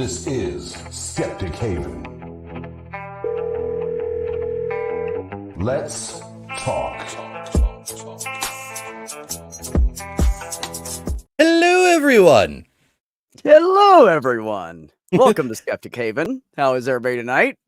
This is Skeptic Haven. Let's talk. Hello, everyone. Hello, everyone. Welcome to Skeptic Haven. How is everybody tonight?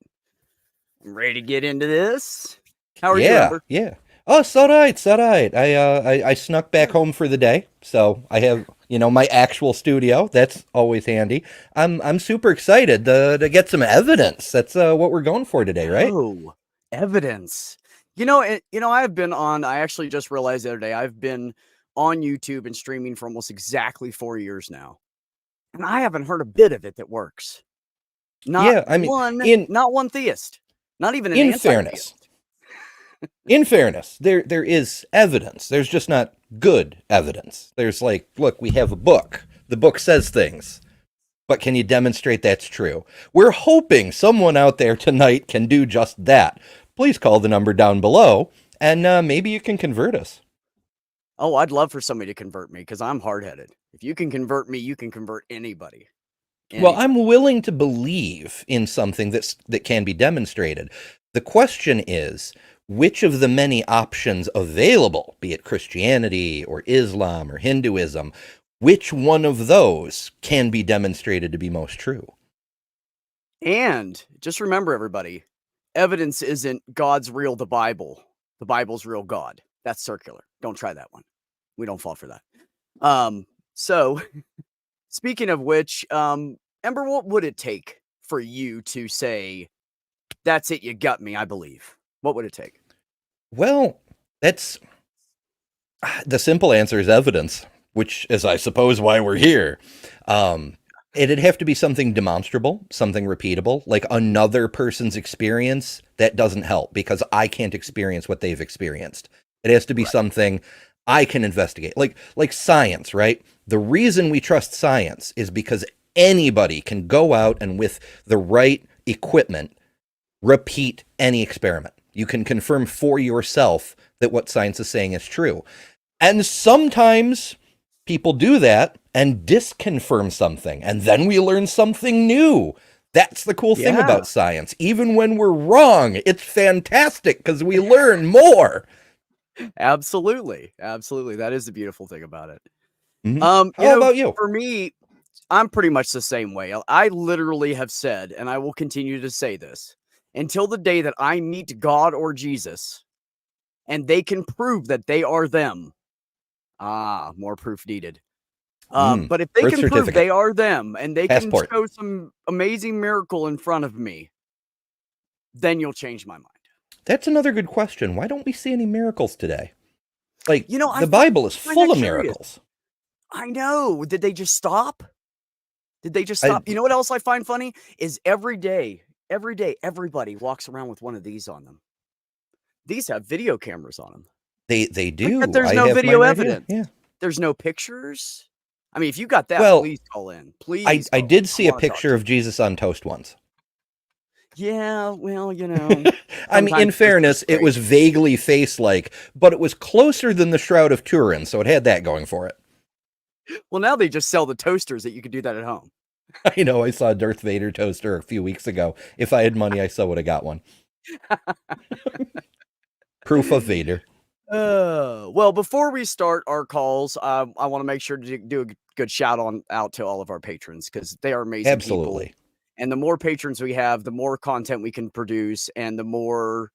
I'm ready to get into this. How are you, Ember? Yeah. Oh, it's all right. It's all right. I snuck back home for the day, so I have my actual studio. That's always handy. I'm super excited to get some evidence. That's what we're going for today, right? Oh, evidence. I've been on. I actually just realized the other day I've been on YouTube and streaming for almost exactly 4 years now, and I haven't heard a bit of it that works. Yeah, I mean, Not one theist, not even an in anti-theist. fairness, there is evidence. There's just not good evidence. There's like, look, we have a book. The book says things, but can you demonstrate that's true? We're hoping someone out there tonight can do just that. Please call the number down below, and maybe you can convert us. Oh, I'd love for somebody to convert me because I'm hard-headed. If you can convert me, you can convert anybody. Well, I'm willing to believe in something that can be demonstrated. The question is, which of the many options available, be it Christianity or Islam or Hinduism, which one of those can be demonstrated to be most true? And just remember, everybody, evidence isn't God's real the Bible. The Bible's real God. That's circular. Don't try that one. We don't fall for that. So speaking of which, Ember, what would it take for you to say, that's it, you got me, I believe? What would it take? Well, that's the simple answer is evidence, which is, I suppose, why we're here. It'd have to be something demonstrable, something repeatable, like another person's experience. That doesn't help because I can't experience what they've experienced. It has to be something I can investigate, like science, right? The reason we trust science is because anybody can go out and with the right equipment repeat any experiment. You can confirm for yourself that what science is saying is true. And sometimes people do that and disconfirm something, and then we learn something new. That's the cool thing about science. Even when we're wrong, it's fantastic because we learn more. Absolutely. Absolutely. That is the beautiful thing about it. Mm-hmm. How about you? For me, I'm pretty much the same way. I literally have said, and I will continue to say this, until the day that I meet God or Jesus, and they can prove that they are them. More proof needed. But if they can prove they are them, and they can show some amazing miracle in front of me, then you'll change my mind. That's another good question. Why don't we see any miracles today? Like, the Bible is full of miracles. I know. Did they just stop? You know what else I find funny? Is every day, everybody walks around with one of these on them. These have video cameras on them. They do. But there's no video evidence. Yeah. There's no pictures. I mean, if you got that, please call in. Please. I did see a picture of Jesus on toast once. Yeah, well, I mean, in fairness, it was vaguely face-like, but it was closer than the Shroud of Turin, so it had that going for it. Well, now they just sell the toasters that you could do that at home. I know. I saw a Darth Vader toaster a few weeks ago. If I had money, I still would have got one. Proof of Vader. Well, before we start our calls, I want to make sure to do a good shout out to all of our patrons because they are amazing. Absolutely. People. And the more patrons we have, the more content we can produce and the more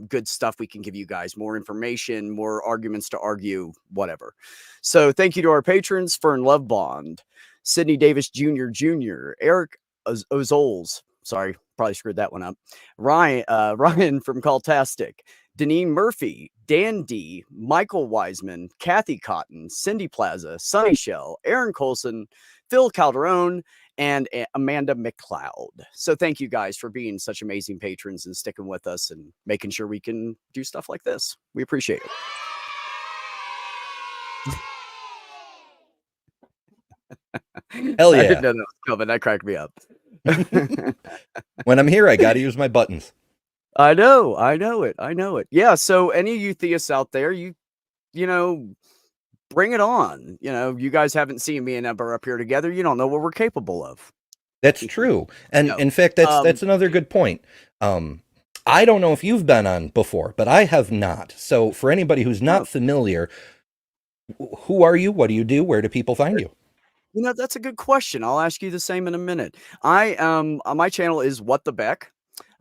good stuff we can give you guys, more information, more arguments to argue, whatever. So thank you to our patrons, Fern Lovebond, Sidney Davis Jr., Eric Ozols. Sorry, probably screwed that one up. Ryan from Caltastic, Deneen Murphy, Dan D, Michael Wiseman, Kathy Cotton, Cindy Plaza, Sunny Shell, Aaron Colson, Phil Calderon, and Amanda McLeod. So thank you guys for being such amazing patrons and sticking with us and making sure we can do stuff like this. We appreciate it. Hell yeah. I didn't know that was coming. That cracked me up. When I'm here, I got to use my buttons. I know it. Yeah. So any of you theists out there, you bring it on. You guys haven't seen me and Ember up here together. You don't know what we're capable of. That's true. And No. in fact, that's another good point. I don't know if you've been on before, but I have not. So for anybody who's not familiar, who are you? What do you do? Where do people find you? That's a good question. I'll ask you the same in a minute. My channel is What the Beck.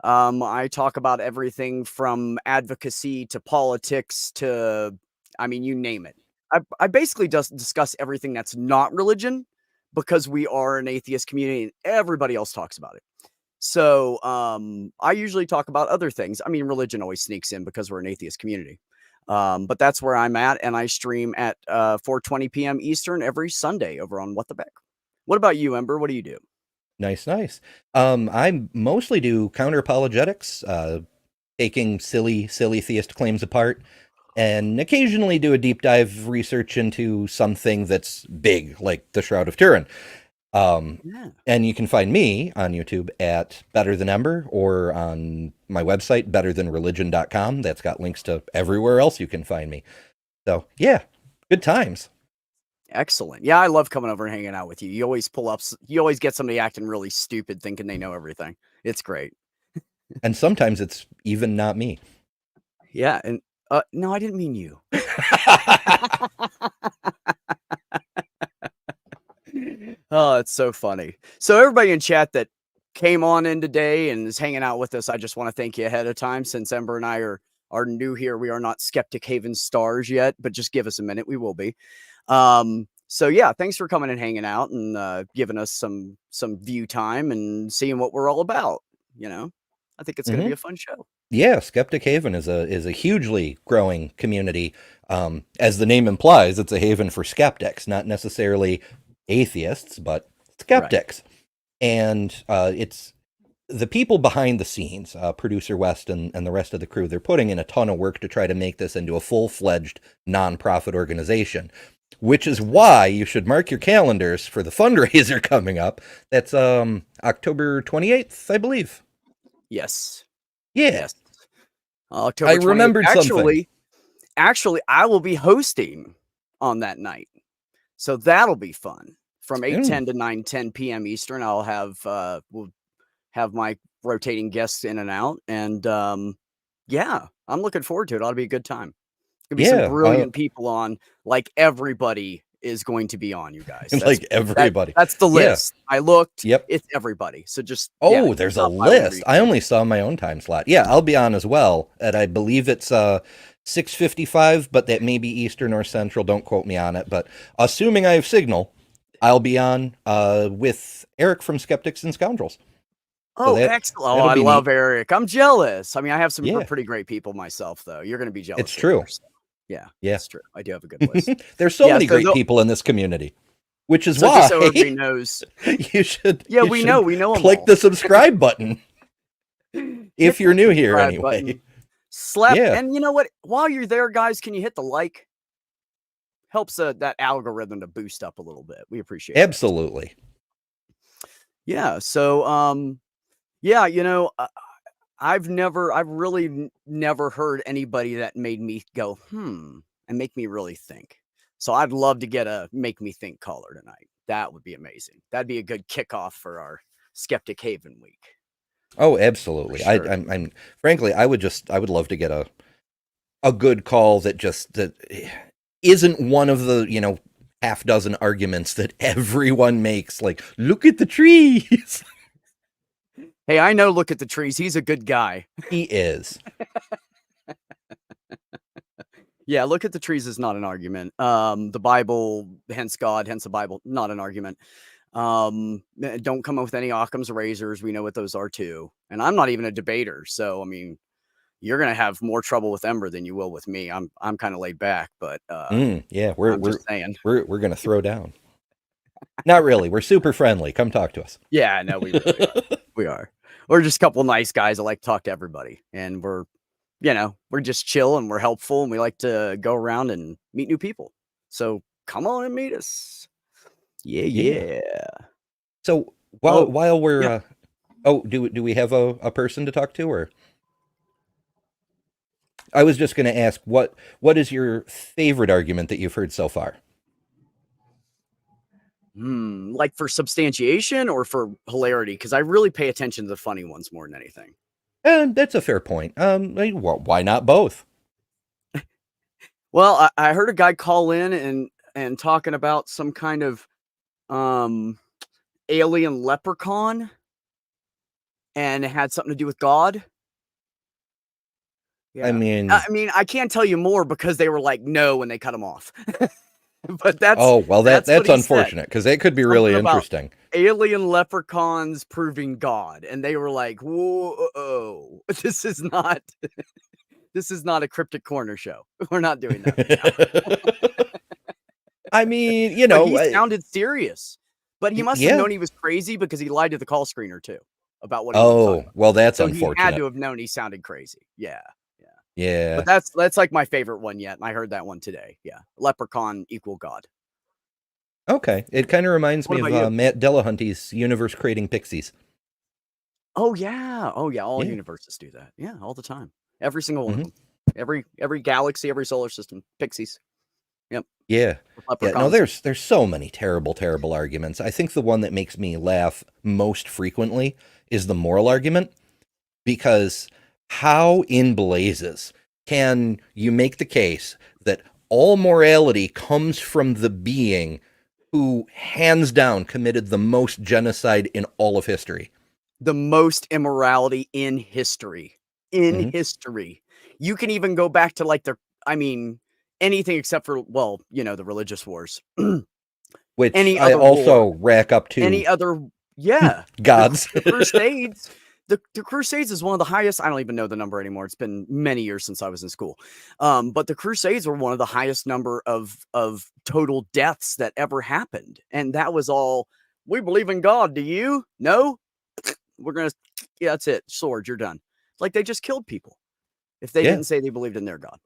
I talk about everything from advocacy to politics to, I mean, you name it. I basically just discuss everything that's not religion because we are an atheist community and everybody else talks about it. So I usually talk about other things. I mean, religion always sneaks in because we're an atheist community. But that's where I'm at, and I stream at 4:20 p.m. Eastern every Sunday over on What the Beck. What about you, Ember? What do you do? Nice, nice. I mostly do counter apologetics, taking silly theist claims apart, and occasionally do a deep dive research into something that's big, like the Shroud of Turin. And you can find me on YouTube at Better Than Ember, or on my website, betterthanreligion.com. That's got links to everywhere else you can find me. So yeah, good times. Excellent. Yeah, I love coming over and hanging out with you. You always pull up, you always get somebody acting really stupid, thinking they know everything. It's great. And sometimes it's even not me. Yeah. And no, I didn't mean you. Oh, it's so funny. So everybody in chat that came on in today and is hanging out with us, I just want to thank you ahead of time. Since Ember and I are new here, we are not Skeptic Haven stars yet, but just give us a minute. We will be. So yeah, thanks for coming and hanging out and giving us some view time and seeing what we're all about. I think it's going to be a fun show. Yeah, Skeptic Haven is a hugely growing community. As the name implies, it's a haven for skeptics, not necessarily atheists, but skeptics. Right. And it's the people behind the scenes, producer West and the rest of the crew. They're putting in a ton of work to try to make this into a full-fledged nonprofit organization, which is why you should mark your calendars for the fundraiser coming up. That's October 28th, I believe. Yes. Yeah. Yes. October 28th. I remembered something. Actually, I will be hosting on that night. So that'll be fun. From 8:10 to 9:10 p.m. Eastern, I'll have we'll have my rotating guests in and out. And yeah, I'm looking forward to it. It'll be a good time. There'll be some brilliant people on, like everybody is going to be on, you guys. Like everybody. That's the list. I looked. Yep. It's everybody. So just there's a list. I only saw my own time slot. Yeah, I'll be on as well. And I believe it's 6:55, but that may be Eastern or Central. Don't quote me on it. But assuming I have signal, I'll be on with Eric from Skeptics and Scoundrels. Oh, so excellent. Oh, I love Eric. I'm jealous. I mean, I have some pretty great people myself, though. You're going to be jealous. It's true. Yeah, it's true. I do have a good list. There's so many great people in this community, which is why so everybody knows. You should. Yeah, we know. Click the subscribe button if you're new here, anyway. Button. Slap, and you know what? While you're there, guys, can you hit the like? Helps that algorithm to boost up a little bit. We appreciate it. Absolutely. Yeah. So, yeah, I've really never heard anybody that made me go, and make me really think. So I'd love to get a make me think caller tonight. That would be amazing. That'd be a good kickoff for our Skeptic Haven week. Oh, absolutely. Sure. I'm frankly, I would love to get a good call that isn't one of the, half dozen arguments that everyone makes. Like, look at the trees. Hey, I know. Look at the trees. He's a good guy. He is. Yeah, look at the trees is not an argument. The Bible, hence God, hence the Bible, not an argument. Don't come up with any Occam's razors. We know what those are too. And I'm not even a debater. So, I mean, you're going to have more trouble with Ember than you will with me. I'm kind of laid back, but yeah, we're going to throw down. Not really. We're super friendly. Come talk to us. Yeah, no, we really are. We are. We're just a couple nice guys that like to talk to everybody, and we're just chill and we're helpful, and we like to go around and meet new people. So come on and meet us. Yeah. So while we're do we have a person to talk to, or? I was just going to ask, what is your favorite argument that you've heard so far? Like for substantiation or for hilarity? Because I really pay attention to the funny ones more than anything. And that's a fair point. Why not both? Well, I heard a guy call in and talking about some kind of alien leprechaun, and it had something to do with God. Yeah. I mean, I can't tell you more because they were like, no, when they cut him off. But that's that's what he unfortunate because that could be really interesting. Alien leprechauns proving God, and they were like, whoa, this is not a Cryptic Corner show. We're not doing that. I mean, but he sounded serious, but he must have known he was crazy because he lied to the call screener too about what he was talking about. Well, that's so unfortunate. He had to have known he sounded crazy. Yeah. But that's like my favorite one yet. I heard that one today. Yeah. Leprechaun equal God. Okay. It kind of reminds me of Matt Delahunty's universe creating pixies. Oh yeah. All universes do that. Yeah, all the time. Every single one of them. Every galaxy, every solar system. Pixies. Yep. Yeah. No, there's so many terrible arguments. I think the one that makes me laugh most frequently is the moral argument, because how in blazes can you make the case that all morality comes from the being who hands down committed the most genocide in all of history? The most immorality in history. History. You can even go back to anything except for, the religious wars. Which I also rack up to any other, gods. The Crusades. The Crusades is one of the highest. I don't even know the number anymore. It's been many years since I was in school. But the Crusades were one of the highest number of total deaths that ever happened. And that was all, we believe in God. Do you? No? That's it. Sword, you're done. Like they just killed people if they didn't say they believed in their God.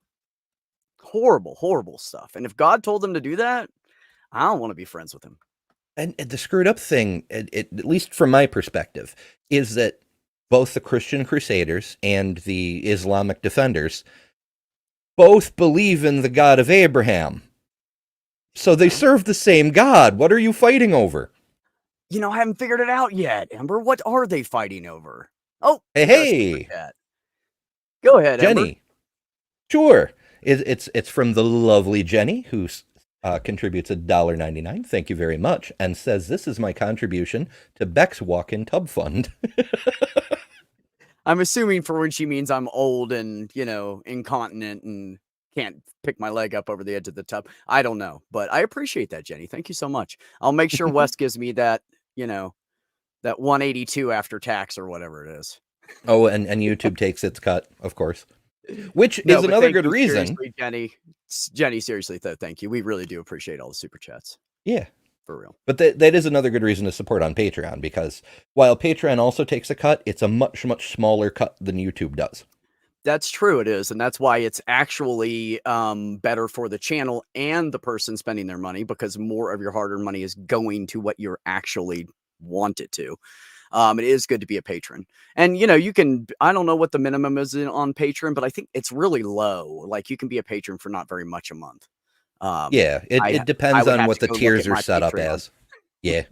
Horrible, horrible stuff. And if God told them to do that, I don't want to be friends with him. And the screwed up thing, at least from my perspective, is that both the Christian Crusaders and the Islamic defenders both believe in the God of Abraham. So they serve the same God. What are you fighting over? I haven't figured it out yet, Ember. What are they fighting over? Oh, hey. Go ahead, Jenny. Ember. Sure. It's from the lovely Jenny, who contributes $1.99. Thank you very much. And says, this is my contribution to Beck's walk-in tub fund. I'm assuming for when she means I'm old and, incontinent and can't pick my leg up over the edge of the tub. I don't know, but I appreciate that, Jenny. Thank you so much. I'll make sure Wes gives me that, that 182 after tax or whatever it is. Oh, and YouTube takes its cut, of course. Which is another good reason. Seriously, Jenny, seriously, though, thank you. We really do appreciate all the super chats. Yeah. For real. But that is another good reason to support on Patreon, because while Patreon also takes a cut, it's a much, much smaller cut than YouTube does. That's true, it is. And that's why it's actually better for the channel and the person spending their money, because more of your hard-earned money is going to what you're actually want it to. It is good to be a patron. And, you can, I don't know what the minimum is on Patreon, but I think it's really low. Like you can be a patron for not very much a month. It depends on what the tiers are set up as. Yeah.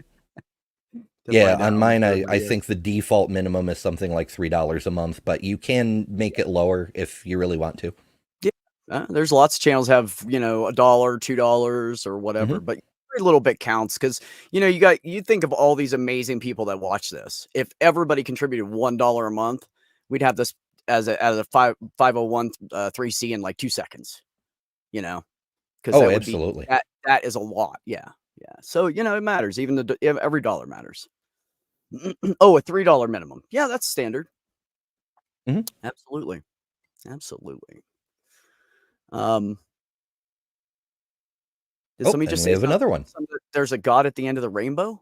On mine, I think the default minimum is something like $3 a month, but you can make it lower if you really want to. Yeah. There's lots of channels have, $1, $2 or whatever, but every little bit counts, because you think of all these amazing people that watch this. If everybody contributed $1 a month, we'd have this as a 501(c) in like 2 seconds. Because absolutely, that is a lot. Yeah. So it matters. Even every dollar matters. Oh, a $3 minimum. Yeah, that's standard. Absolutely. Did somebody just say we have another one? There's a God at the end of the rainbow?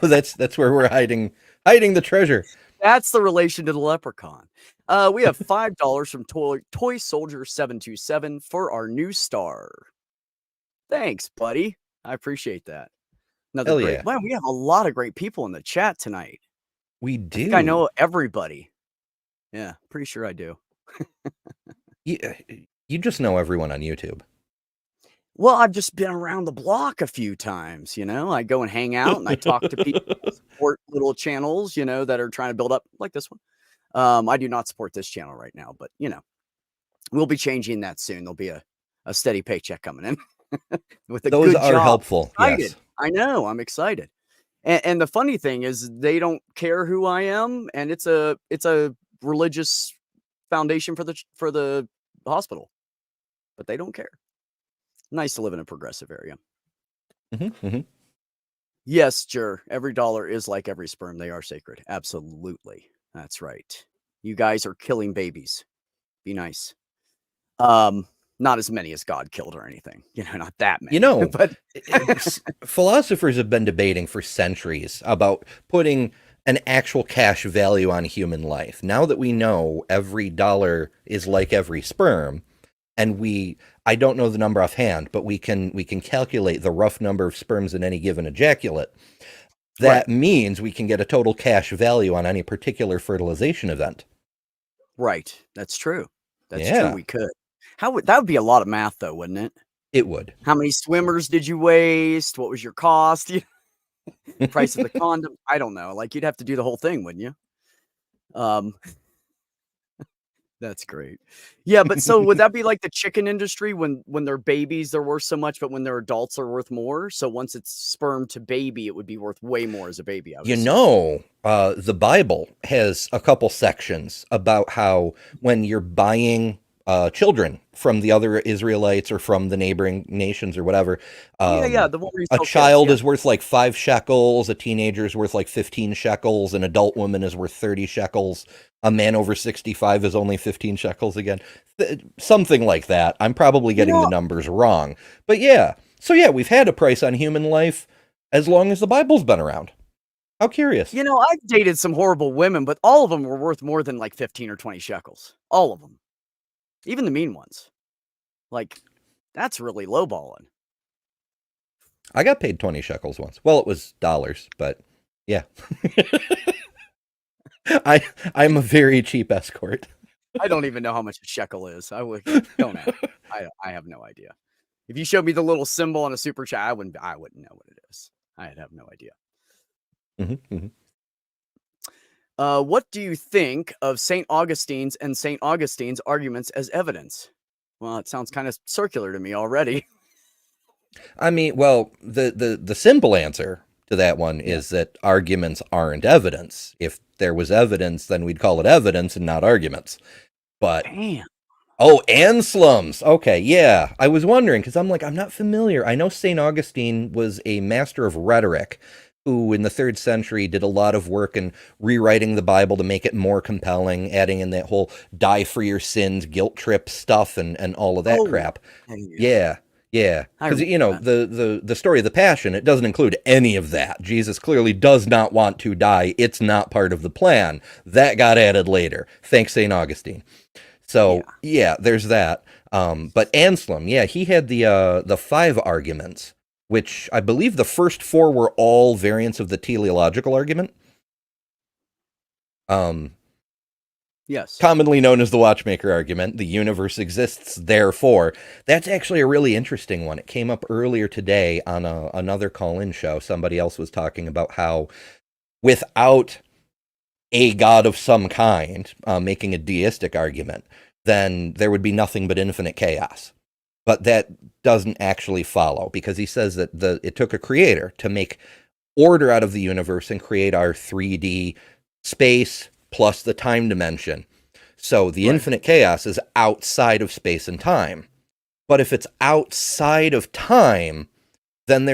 That's where we're hiding the treasure. That's the relation to the leprechaun. We have $5 from Toy Soldier 727 for our new star. Thanks, buddy. I appreciate that. Another great. Wow, we have a lot of great people in the chat tonight. We do. I think I know everybody. Yeah, pretty sure I do. You just know everyone on YouTube. Well, I've just been around the block a few times, you know. I go and hang out and I talk to people who support little channels, you know, that are trying to build up like this one. I do not support this channel right now, but you know, we'll be changing that soon. There'll be a steady paycheck coming in with a Those good are job. helpful. Excited. Yes. I know. I'm excited. And the funny thing is they don't care who I am, and it's a religious foundation for the hospital, but they don't care. Nice to live in a progressive area. Yes, Jer, every dollar is like every sperm. They are sacred. Absolutely. That's right. You guys are killing babies. Be nice. Not as many as God killed or anything. You know, not that many. You know, but philosophers have been debating for centuries about putting an actual cash value on human life. Now that we know every dollar is like every sperm, and I don't know the number offhand, but we can calculate the rough number of sperms in any given ejaculate. That means we can get a total cash value on any particular fertilization event. Right. That's true. That's Yeah. true. We could. That would be a lot of math though, wouldn't it? It would. How many swimmers did you waste? What was your cost? Price of the condom? I don't know. Like you'd have to do the whole thing, wouldn't you? That's great. Yeah, but so would that be like the chicken industry when they're babies they're worth so much, but when they're adults they're worth more? So once it's sperm to baby, it would be worth way more as a baby. You know, the Bible has a couple sections about how when you're buying children from the other Israelites or from the neighboring nations or whatever, the one where you a sell child kids, is worth like 5 shekels, a teenager is worth like 15 shekels, an adult woman is worth 30 shekels, a man over 65 is only 15 shekels again. Something like that. I'm probably getting the numbers wrong. But yeah, so yeah, we've had a price on human life as long as the Bible's been around. How curious. You know, I've dated some horrible women, but all of them were worth more than like 15 or 20 shekels. All of them. Even the mean ones. Like, that's really lowballing. I got paid 20 shekels once. Well, it was dollars, but yeah. I'm a very cheap escort. I don't even know how much a shekel is. Don't ask. I have no idea. If you showed me the little symbol on a super chat, I wouldn't know what it is. I'd have no idea. What do you think of St. Augustine's and St. Augustine's arguments as evidence? Well, it sounds kind of circular to me already. I mean, well, the simple answer to that one is that arguments aren't evidence. If there was evidence, then we'd call it evidence and not arguments. But Damn. Oh, Anselm's. Okay, yeah. I was wondering because I'm not familiar. I know St. Augustine was a master of rhetoric who in the 3rd century did a lot of work in rewriting the Bible to make it more compelling, adding in that whole die for your sins, guilt trip stuff and all of that crap. Yeah. Because, you know, the story of the Passion, it doesn't include any of that. Jesus clearly does not want to die. It's not part of the plan. That got added later. Thanks, St. Augustine. So, yeah, there's that. But Anselm, yeah, he had the 5 arguments, which I believe the first 4 were all variants of the teleological argument. Yes. Commonly known as the watchmaker argument, the universe exists, therefore. That's actually a really interesting one. It came up earlier today on another call-in show. Somebody else was talking about how without a god of some kind, making a deistic argument, then there would be nothing but infinite chaos. But that doesn't actually follow, because he says that it took a creator to make order out of the universe and create our 3D space plus the time dimension. So the infinite chaos is outside of space and time. But if it's outside of time, then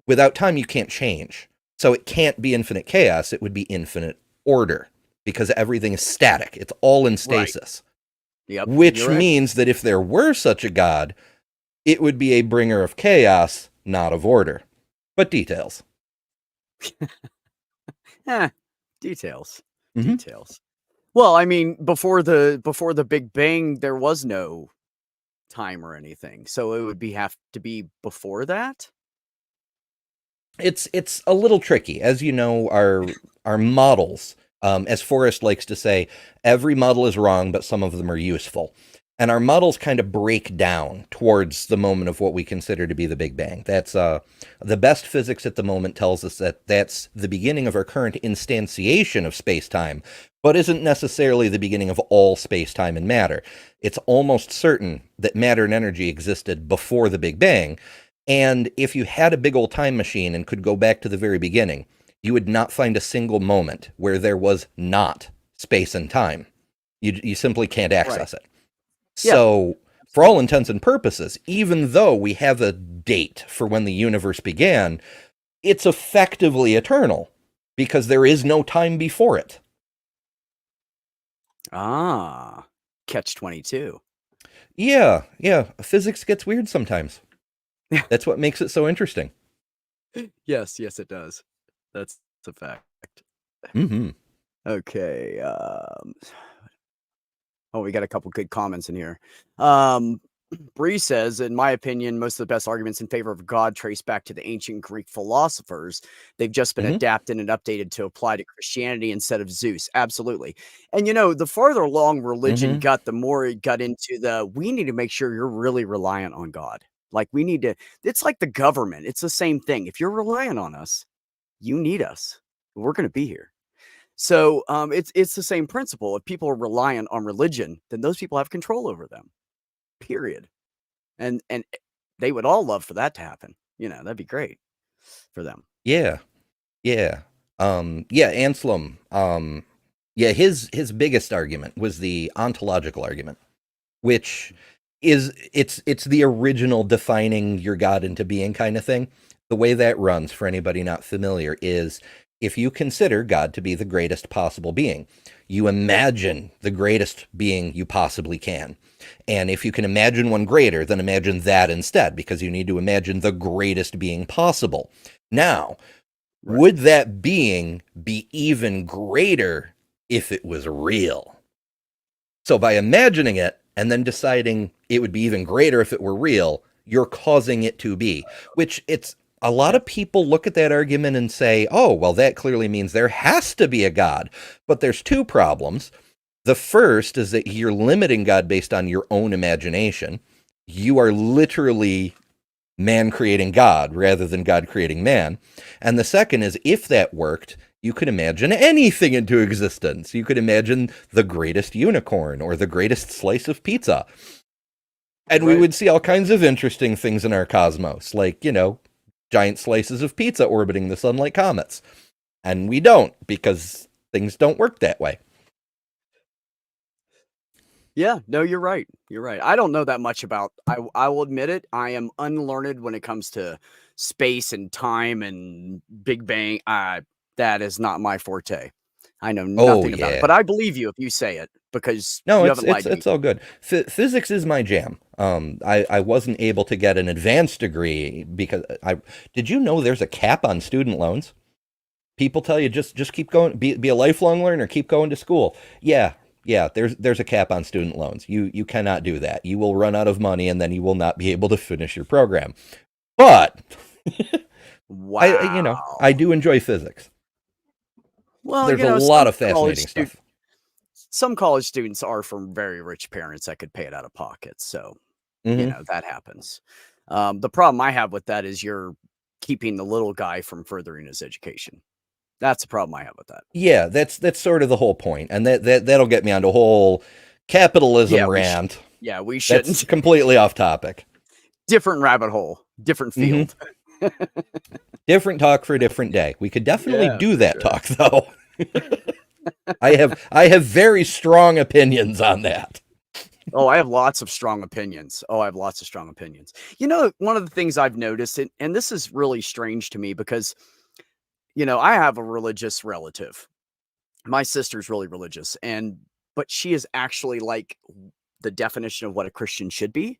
without time you can't change. So it can't be infinite chaos, it would be infinite order, because everything is static. It's all in stasis. Yep, which means that if there were such a god, it would be a bringer of chaos, not of order. But details. Details. Details. Well, I mean, before the Big Bang, there was no time or anything, so it would have to be before that. It's a little tricky, as you know. Our models, as Forrest likes to say, every model is wrong, but some of them are useful. And our models kind of break down towards the moment of what we consider to be the Big Bang. That's the best physics at the moment tells us that that's the beginning of our current instantiation of space-time, but isn't necessarily the beginning of all space-time and matter. It's almost certain that matter and energy existed before the Big Bang, and if you had a big old time machine and could go back to the very beginning, you would not find a single moment where there was not space and time. You simply can't access it. So, for all intents and purposes, even though we have a date for when the universe began, it's effectively eternal because there is no time before it. Ah, catch-22. Yeah. Physics gets weird sometimes. That's what makes it so interesting. Yes, it does. That's a fact. Mm-hmm. Okay. Oh, we got a couple good comments in here. Bree says, in my opinion, most of the best arguments in favor of God trace back to the ancient Greek philosophers. They've just been adapted and updated to apply to Christianity instead of Zeus. Absolutely. And, the farther along religion got, the more it got into we need to make sure you're really reliant on God. Like we need to, it's like the government. It's the same thing. If you're relying on us, you need us. We're going to be here. So it's the same principle. If people are reliant on religion, then those people have control over them. Period. And they would all love for that to happen. That'd be great for them. Yeah. Anselm. His biggest argument was the ontological argument, which is it's the original defining your God into being kind of thing. The way that runs, for anybody not familiar, is if you consider God to be the greatest possible being, you imagine the greatest being you possibly can. And if you can imagine one greater, then imagine that instead, because you need to imagine the greatest being possible. Now, would that being be even greater if it was real? So by imagining it and then deciding it would be even greater if it were real, you're causing it to be, which it's a lot of people look at that argument and say, oh, well, that clearly means there has to be a God. But there's two problems. The first is that you're limiting God based on your own imagination. You are literally man creating God rather than God creating man. And the second is, if that worked, you could imagine anything into existence. You could imagine the greatest unicorn or the greatest slice of pizza. And we would see all kinds of interesting things in our cosmos, like, giant slices of pizza orbiting the sun like comets. And we don't, because things don't work that way. Yeah, no, you're right. You're right. I don't know that much about, I will admit it. I am unlearned when it comes to space and time and Big Bang. That is not my forte. I know nothing about it, but I believe you if you say it, because you haven't lied to me. It's all good. Physics is my jam. I wasn't able to get an advanced degree because did you know there's a cap on student loans? People tell you just keep going, be a lifelong learner, keep going to school. Yeah, there's a cap on student loans. You cannot do that. You will run out of money and then you will not be able to finish your program. But wow. I do enjoy physics. Well, there's a lot of fascinating stuff. Some college students are from very rich parents that could pay it out of pocket. So, that happens. The problem I have with that is you're keeping the little guy from furthering his education. That's the problem I have with that. Yeah, that's sort of the whole point. And that'll get me onto a whole capitalism rant. We shouldn't. That's completely off topic. Different rabbit hole, different field. Different talk for a different day. We could definitely do that talk, though. I have very strong opinions on that. Oh, I have lots of strong opinions. One of the things I've noticed, and this is really strange to me because, I have a religious relative. My sister's really religious, but she is actually like the definition of what a Christian should be.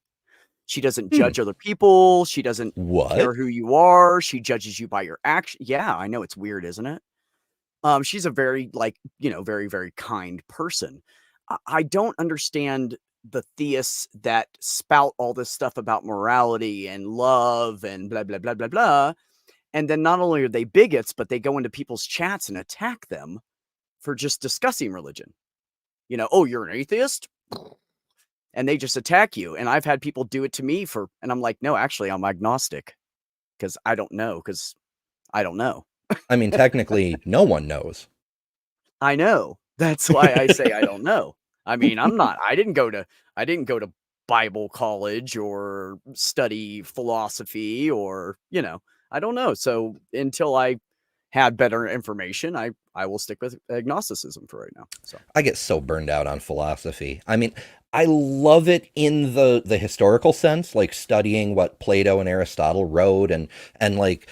She doesn't judge other people. She doesn't care who you are. She judges you by your action. Yeah, I know, it's weird, isn't it? She's a very very, very kind person. I don't understand the theists that spout all this stuff about morality and love and blah, blah, blah, blah, blah. And then not only are they bigots, but they go into people's chats and attack them for just discussing religion. Oh, you're an atheist? and they just attack you. And I've had people do it to me and I'm like, no, actually, I'm agnostic because I don't know. I mean, technically, no one knows. I know. That's why I say I don't know. I mean, I didn't go to Bible college or study philosophy or, I don't know. So until I had better information, I will stick with agnosticism for right now. So I get so burned out on philosophy. I mean, I love it in the historical sense, like studying what Plato and Aristotle wrote and like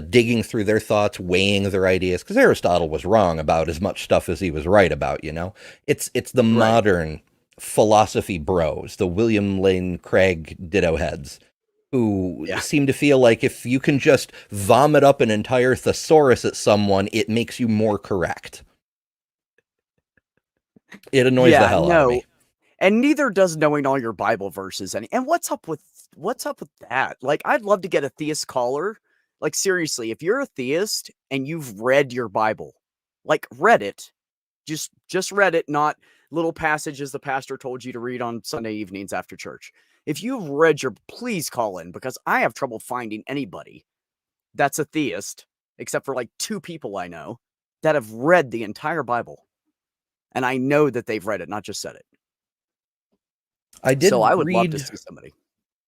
digging through their thoughts, weighing their ideas, because Aristotle was wrong about as much stuff as he was right about, It's the modern philosophy bros, the William Lane Craig ditto heads, who seem to feel like if you can just vomit up an entire thesaurus at someone, it makes you more correct. It annoys the hell out of me. And neither does knowing all your Bible verses. And what's up with that? Like, I'd love to get a theist caller. Like, seriously, if you're a theist and you've read your Bible, like, read it, just read it, not little passages the pastor told you to read on Sunday evenings after church. If you've read please call in, because I have trouble finding anybody that's a theist, except for like 2 people I know that have read the entire Bible. And I know that they've read it, not just said it. So I would love to see somebody.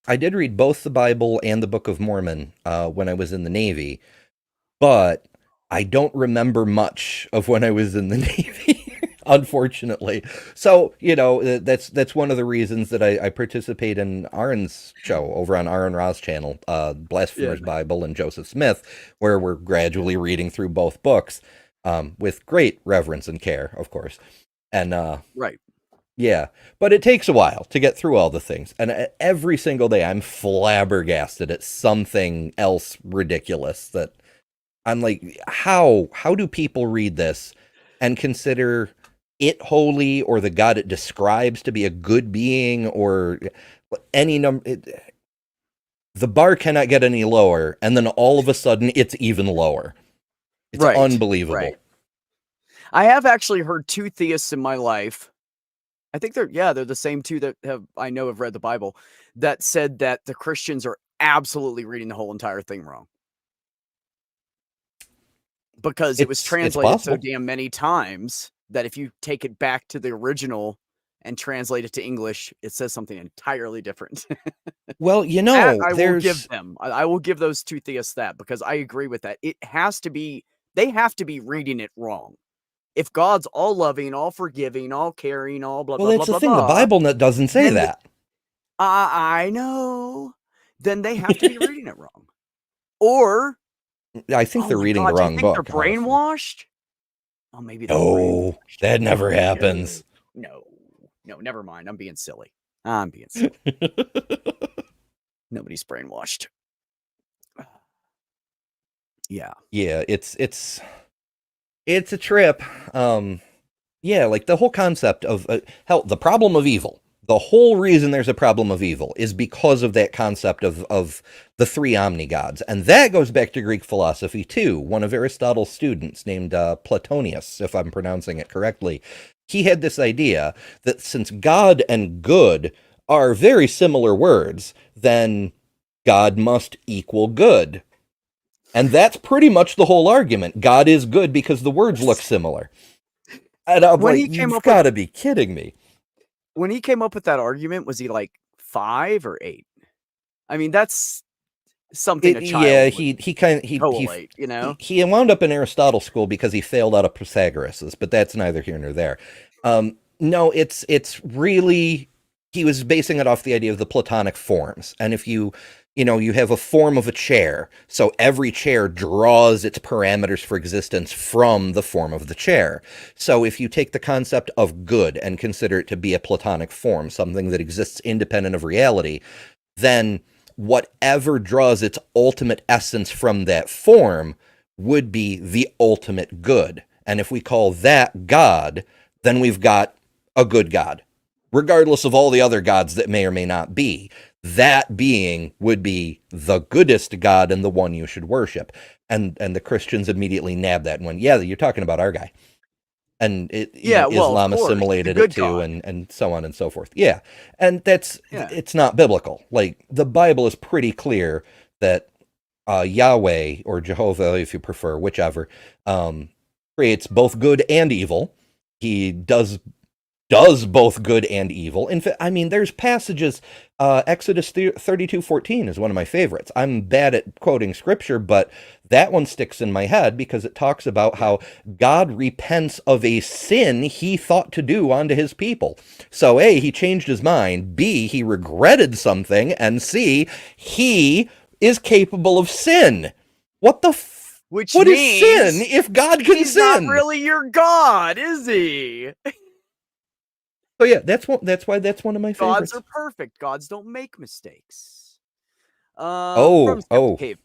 I did read both the Bible and the Book of Mormon when I was in the Navy, but I don't remember much of when I was in the Navy, unfortunately. So, that's one of the reasons that I participate in Aaron's show over on Aaron Ra's channel, Blasphemers Bible and Joseph Smith, where we're gradually reading through both books with great reverence and care, of course. And right. Yeah, but it takes a while to get through all the things. And every single day I'm flabbergasted at something else ridiculous that I'm like, how do people read this and consider it holy or the God it describes to be a good being or any number? The bar cannot get any lower, and then all of a sudden it's even lower. It's unbelievable. Right. I have actually heard 2 theists in my life. I think they're the same 2 that I know have read the Bible, that said that the Christians are absolutely reading the whole entire thing wrong. Because it was translated so damn many times that if you take it back to the original and translate it to English, it says something entirely different. Well, I will give those 2 theists that, because I agree with that. They have to be reading it wrong. If God's all loving, all forgiving, all caring, all blah, blah, blah, blah, blah. Well, that's the thing. The Bible doesn't say that. I know. Then they have to be reading it wrong. Or I think they're reading the wrong book. They're brainwashed? Oh, maybe they're brainwashed. That never happens. No, never mind. I'm being silly. Nobody's brainwashed. Yeah. Yeah, it's a trip. Like the whole concept of the problem of evil. The whole reason there's a problem of evil is because of that concept of the 3 omnigods. And that goes back to Greek philosophy too. One of Aristotle's students named Platonius, if I'm pronouncing it correctly, he had this idea that since God and good are very similar words, then God must equal good. And that's pretty much the whole argument. God is good because the words look similar. And I'm like, you've got to be kidding me. When he came up with that argument, was he like 5 or 8? I mean, that's something a child he collate, you know? He wound up in Aristotle school because he failed out of Protagoras, but that's neither here nor there. No, it's really, he was basing it off the idea of the Platonic forms. And if you have a form of a chair, so every chair draws its parameters for existence from the form of the chair. So if you take the concept of good and consider it to be a Platonic form, something that exists independent of reality, then whatever draws its ultimate essence from that form would be the ultimate good. And if we call that God, then we've got a good God, regardless of all the other gods that may or may not be. That being would be the goodest God and the one you should worship. And the Christians immediately nabbed that and went, yeah, you're talking about our guy. and Yeah, well, of Islam course, the assimilated it good too, God. and so on and so forth. Yeah, and that's Yeah. it's not biblical. Like the Bible is pretty clear that Yahweh or Jehovah, if you prefer, whichever, creates both good and evil. He does both good and evil. In fact, I mean, there's passages. Exodus 32:14 is one of my favorites. I'm bad at quoting scripture, but that one sticks in my head because it talks about how God repents of a sin he thought to do unto his people. So A, he changed his mind. B, he regretted something. And C, he is capable of sin. What the Which what is means sin if God can he's sin? not really your God, is he? So yeah, that's why that's one of my favorites. Gods are perfect. Gods don't make mistakes. Oh, From Skeptic Haven.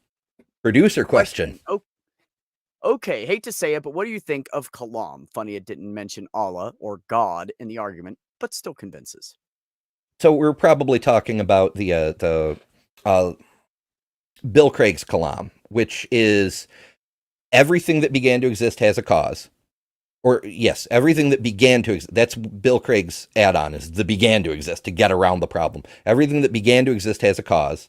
producer question. Oh, okay, hate to say it, but what do you think of Kalam? Funny it didn't mention Allah or God in the argument, but still convinces. So we're probably talking about the Bill Craig's Kalam, which is everything that began to exist has a cause. Or yes, everything that began to exist. That's Bill Craig's add-on, is the began to exist, to get around the problem. Everything that began to exist has a cause.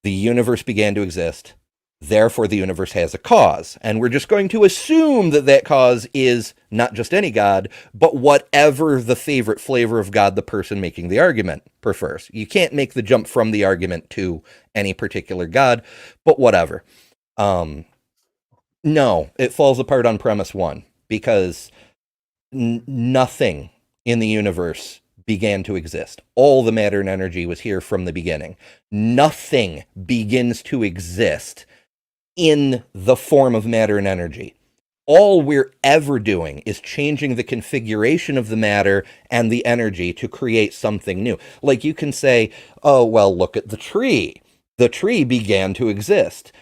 The universe began to exist. Therefore, the universe has a cause. And we're just going to assume that that cause is not just any God, but whatever the favorite flavor of God the person making the argument prefers. You can't make the jump from the argument to any particular God, but whatever. No, it falls apart on premise one, because nothing in the universe began to exist. All the matter and energy was here from the beginning. Nothing begins to exist in the form of matter and energy. All we're ever doing is changing the configuration of the matter and the energy to create something new. Like you can say, oh, well, look at the tree. The tree began to exist.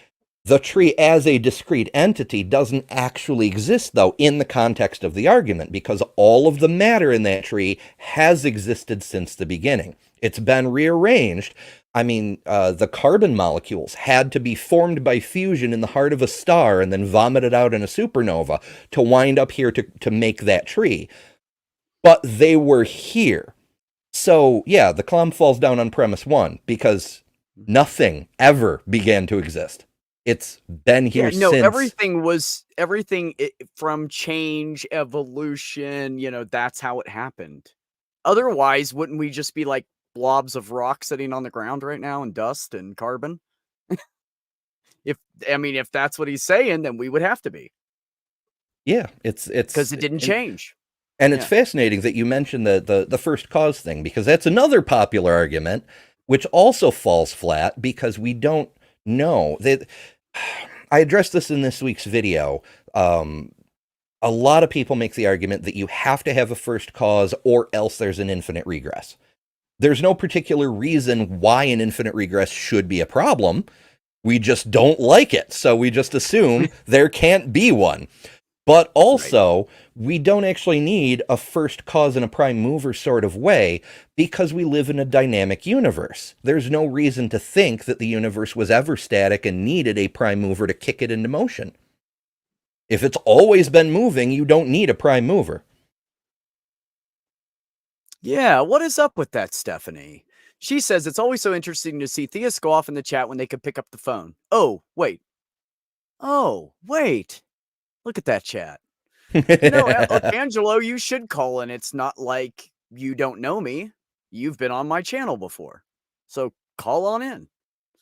The tree as a discrete entity doesn't actually exist, though, in the context of the argument, because all of the matter in that tree has existed since the beginning. It's been rearranged. I mean, the carbon molecules had to be formed by fusion in the heart of a star and then vomited out in a supernova to wind up here to make that tree. But they were here. So, yeah, the Kalam falls down on premise one, because nothing ever began to exist. It's been here since. Everything from change, evolution, that's how it happened. Otherwise, wouldn't we just be like blobs of rock sitting on the ground right now and dust and carbon? If that's what he's saying, then we would have to be. Yeah, it's because it didn't change. And it's fascinating that you mentioned the first cause thing, because that's another popular argument, which also falls flat because we don't know. I addressed this in this week's video. A lot of people make the argument that you have to have a first cause or else there's an infinite regress. There's no particular reason why an infinite regress should be a problem. We just don't like it. So we just assume there can't be one. But also, we don't actually need a first cause and a prime mover sort of way, because we live in a dynamic universe. There's no reason to think that the universe was ever static and needed a prime mover to kick it into motion. If it's always been moving, you don't need a prime mover. Yeah, what is up with that, Stephanie? She says it's always so interesting to see theists go off in the chat when they could pick up the phone. Oh, wait. Look at that chat. Look, Angelo, you should call in. It's not like you don't know me. You've been on my channel before. So call on in.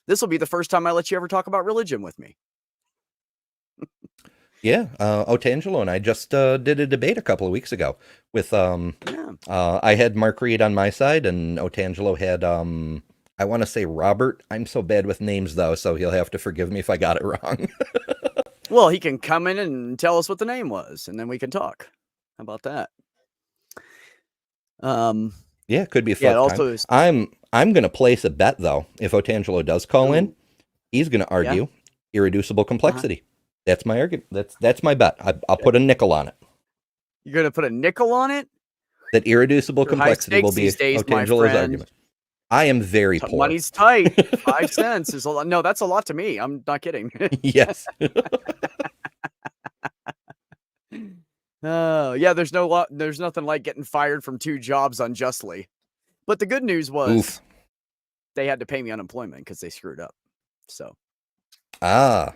This will be the first time I let you ever talk about religion with me. Yeah, Otangelo and I just did a debate a couple of weeks ago with, I had Mark Reed on my side, and Otangelo had, I want to say Robert. I'm so bad with names, though, so he'll have to forgive me if I got it wrong. Well, he can come in and tell us what the name was, and then we can talk. How about that? Yeah, it could be a fun time. I'm going to place a bet, though. If Otangelo does call in, he's going to argue irreducible complexity. That's my argument. That's my bet. I'll put a nickel on it. You're going to put a nickel on it? That irreducible complexity will be Otangelo's argument. I am very poor. Money's tight. 5 cents is a lot. No, that's a lot to me. I'm not kidding. Yes. Oh, yeah, there's nothing like getting fired from 2 jobs unjustly. But the good news was Oof. they had to pay me unemployment because they screwed up. So Ah.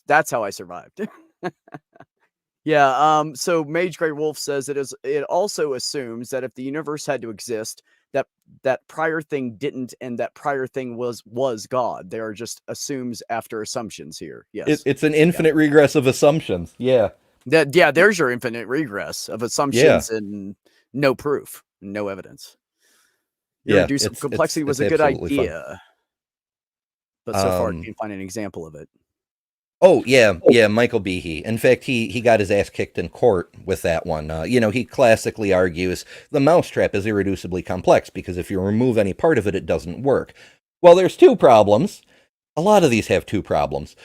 that's how I survived. Yeah, so Mage Grey Wolf says it also assumes that if the universe had to exist, that prior thing didn't, and that prior thing was God. They are just assumes after assumptions here. Yes. It's an infinite regress of assumptions. Yeah. There's your infinite regress of assumptions and no proof, no evidence. Yeah, Irreducible complexity was a good absolutely fun. idea. But so far, I can't find an example of it. Oh, yeah, Michael Behe. In fact, he got his ass kicked in court with that one. He classically argues the mousetrap is irreducibly complex because if you remove any part of it, it doesn't work. Well, there's 2 problems. A lot of these have 2 problems.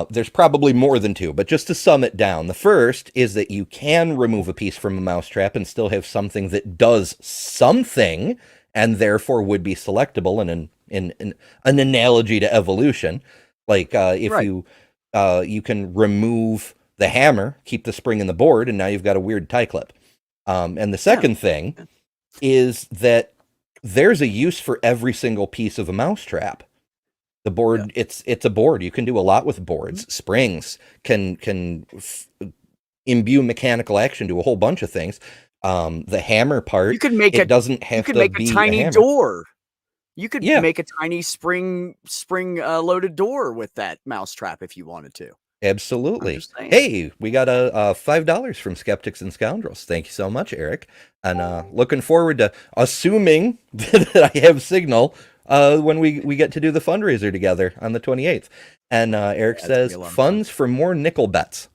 There's probably more than 2, but just to sum it down, the first is that you can remove a piece from a mousetrap and still have something that does something and therefore would be selectable in an analogy to evolution. Like if you can remove the hammer, keep the spring in the board, and now you've got a weird tie clip. And the second thing is that there's a use for every single piece of a mousetrap. The board, it's a board. You can do a lot with boards. Springs can imbue mechanical action to a whole bunch of things. The hammer part, you could make it doesn't have to be make a tiny door. You could Yeah. make a tiny spring loaded door with that mousetrap if you wanted to. Absolutely. Hey, we got a $5 from Skeptics and Scoundrels. Thank you so much, Eric. And looking forward to assuming that I have signal when we get to do the fundraiser together on the 28th. And Eric says, funds for more nickel bets.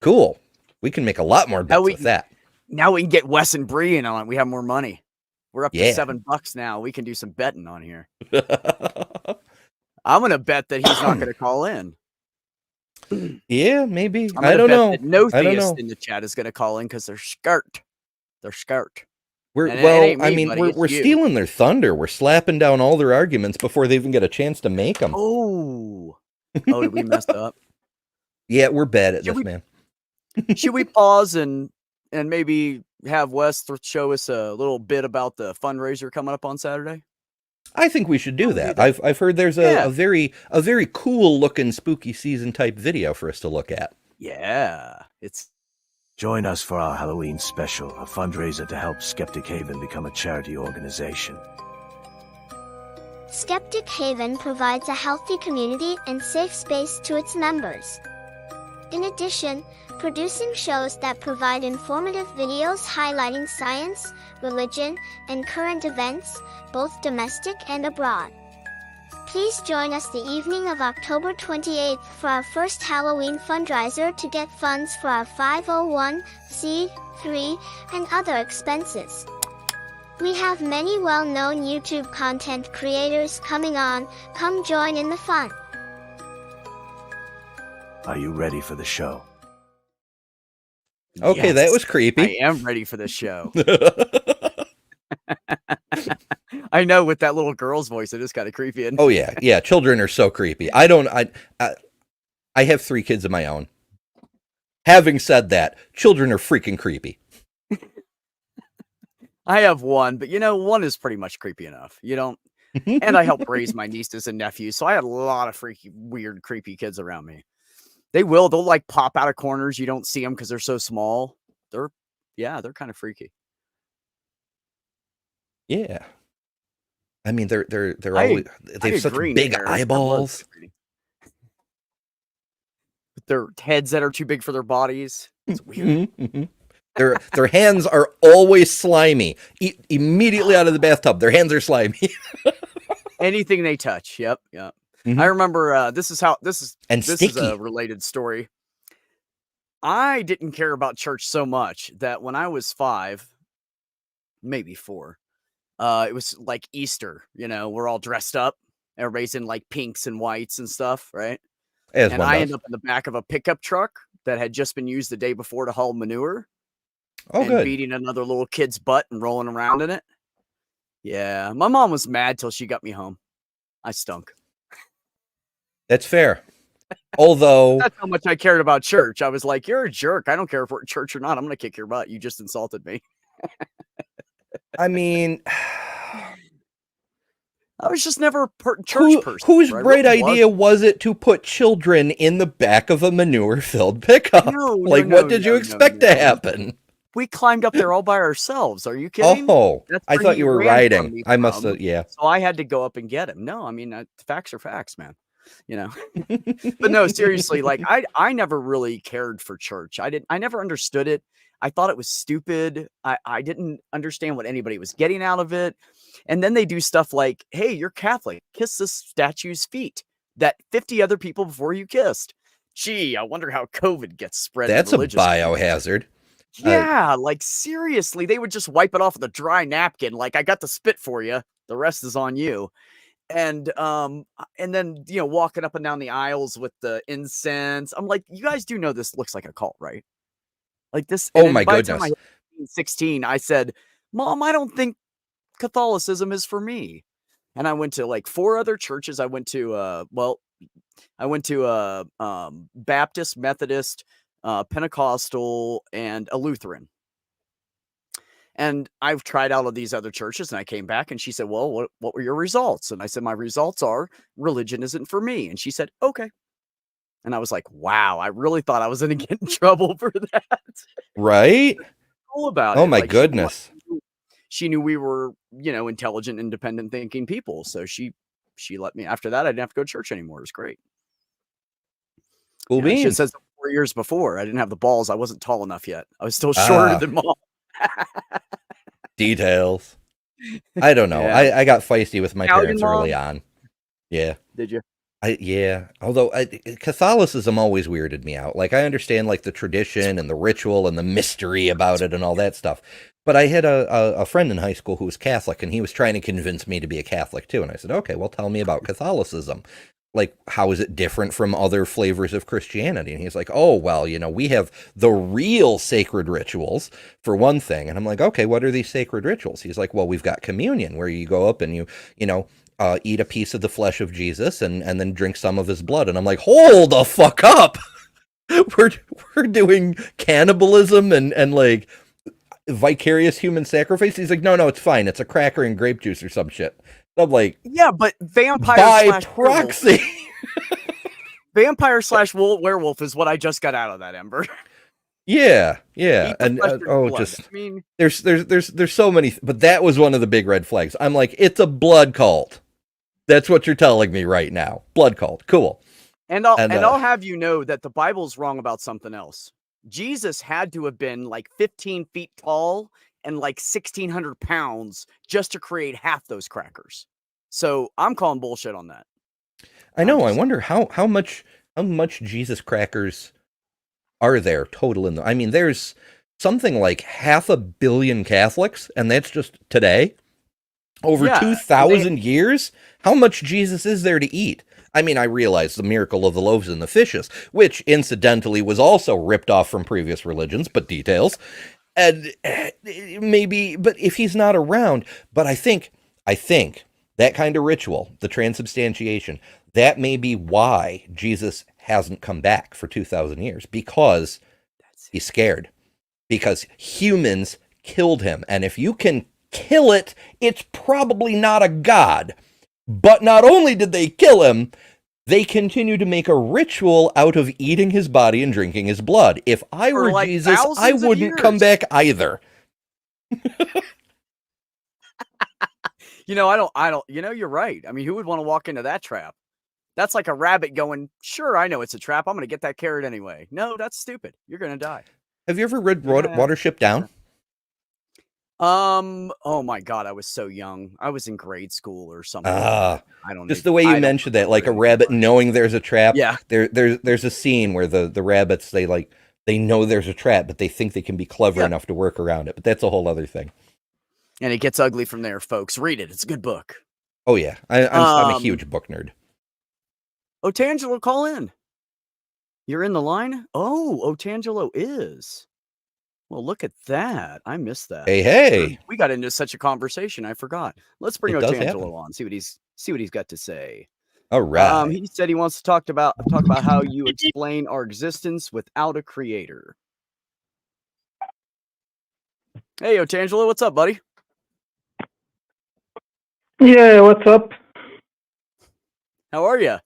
Cool. We can make a lot more bets with that. Now we can get Wes and Bree in on it. We have more money. We're up to $7 now. We can do some betting on here. I'm going to bet that he's not going to call in. Yeah, maybe. I don't know. No theist in the chat is going to call in because they're skirt. They're skirt. We're stealing their thunder. We're slapping down all their arguments before they even get a chance to make them. Oh, did we messed up? Yeah, we're bad at this, man. Should we pause and maybe have Wes show us a little bit about the fundraiser coming up on Saturday? I think we should do that. I've heard there's a very cool looking spooky season type video for us to look at. Yeah, Join us for our Halloween special, a fundraiser to help Skeptic Haven become a charity organization. Skeptic Haven provides a healthy community and safe space to its members. In addition, producing shows that provide informative videos highlighting science, religion, and current events, both domestic and abroad. Please join us the evening of October 28th for our first Halloween fundraiser to get funds for our 501c3 and other expenses. We have many well-known YouTube content creators coming on. Come join in the fun. Are you ready for the show? Okay, yes, that was creepy. I am ready for this show. I know, with that little girl's voice, it is kind of creepy. Oh yeah, children are so creepy. I have 3 kids of my own. Having said that, children are freaking creepy. I have 1, but one is pretty much creepy enough. You don't, and I help raise my nieces and nephews, so I had a lot of freaky, weird, creepy kids around me. They'll like pop out of corners. You don't see them because they're so small. They're kind of freaky. Yeah. I mean, they're always, they have such big eyeballs. With their heads that are too big for their bodies. It's weird. Their hands are always slimy. Immediately out of the bathtub, their hands are slimy. Anything they touch. Yep. Mm-hmm. I remember this is a related story. I didn't care about church so much that when I was 5, maybe 4, it was like Easter, we're all dressed up. Everybody's in like pinks and whites and stuff, right? And I end up in the back of a pickup truck that had just been used the day before to haul manure. Oh, good. Beating another little kid's butt and rolling around in it. Yeah, my mom was mad till she got me home. I stunk. That's fair. Although, That's how much I cared about church. I was like, you're a jerk. I don't care if we're at church or not. I'm going to kick your butt. You just insulted me. I mean, I was just never a church person. whose bro. I bright really idea was it to put children in the back of a manure-filled pickup? No, like, no, what did you no, expect to happen? We climbed up there all by ourselves. Are you kidding? Oh, That's I where thought he you were ran from riding. me I must from. have, yeah. So I had to go up and get him. No, I mean, facts are facts, man. You know, but no, seriously, like I never really cared for church. I never understood it. I thought it was stupid. I didn't understand what anybody was getting out of it. And then they do stuff like, hey, you're Catholic, kiss this statue's feet that 50 other people before you kissed. Gee, I wonder how COVID gets spread. That's a biohazard. Yeah, like seriously, they would just wipe it off with a dry napkin. Like, I got the spit for you. The rest is on you. And then, you know, walking up and down the aisles with the incense. I'm like, you guys do know this looks like a cult, right? Like this. Oh my goodness. By the time I was 16, I said, Mom, I don't think Catholicism is for me. And I went to like 4 other churches. I went to Baptist, Methodist, Pentecostal, and a Lutheran. And I've tried out of these other churches, and I came back and she said, well, what were your results? And I said, my results are religion isn't for me. And she said, okay. And I was like, wow, I really thought I was going to get in trouble for that. Right? Cool about it. Oh my Like, goodness. She knew we were, you know, intelligent, independent thinking people. So she let me. After that, I didn't have to go to church anymore. It was great. Cool beans. She says 4 years before, I didn't have the balls. I wasn't tall enough yet. I was still shorter than Mom. Details. I don't know. Yeah. I got feisty with my Italian parents mom? early on. Yeah. Did you? Yeah. Although Catholicism always weirded me out. Like, I understand like the tradition and the ritual and the mystery about it and all that stuff. But I had a friend in high school who was Catholic, and he was trying to convince me to be a Catholic too. And I said, okay, well, tell me about Catholicism. Like, how is it different from other flavors of Christianity? And he's like, oh, well, you know, we have the real sacred rituals, for one thing. And I'm like, okay, what are these sacred rituals? He's like, well, we've got communion, where you go up and you eat a piece of the flesh of Jesus and then drink some of his blood. And I'm like, hold the fuck up. we're doing cannibalism and like vicarious human sacrifice. He's like, no, it's fine. It's a cracker and grape juice or some shit. I'm like, yeah, but vampire by proxy. Vampire / werewolf is what I just got out of that, Ember. Yeah, Eat the and flesh and blood. just I mean, there's so many, but that was one of the big red flags. I'm like, it's a blood cult. That's what you're telling me right now. Blood cult, cool. And I'll have you know that the Bible's wrong about something else. Jesus had to have been like 15 feet tall and like 1,600 pounds just to create half those crackers. So I'm calling bullshit on that. I know. I wonder how much Jesus crackers are there total in the. I mean, there's something like 500 million Catholics, and that's just today. Over 2,000 years, how much Jesus is there to eat? I mean, I realize the miracle of the loaves and the fishes, which incidentally was also ripped off from previous religions, but details. And maybe, but if he's not around, but I think that kind of ritual, the transubstantiation, that may be why Jesus hasn't come back for 2,000 years, because he's scared, because humans killed him. And if you can kill it, it's probably not a god. But not only did they kill him, they continue to make a ritual out of eating his body and drinking his blood. If I were like Jesus, I wouldn't come back either. I don't, you're right. I mean, who would want to walk into that trap? That's like a rabbit going, sure, I know it's a trap. I'm going to get that carrot anyway. No, that's stupid. You're going to die. Have you ever read Watership Down? Oh my God, I was so young. I was in grade school or something. I don't know. Just the way you mentioned that, like a rabbit knowing there's a trap. Yeah. There's a scene where the rabbits, they know there's a trap, but they think they can be clever enough to work around it. But that's a whole other thing. And it gets ugly from there, folks. Read it. It's a good book. Oh yeah. I'm a huge book nerd. Oh, Tangelo, call in. You're in the line? Oh, Tangelo is. Well, look at that. I missed that. Hey. We got into such a conversation. I forgot. Let's bring Tangelo on. See what he's got to say. All right. He said he wants to talk about how you explain our existence without a creator. Hey, Otangelo, what's up, buddy? Yeah, what's up? How are you?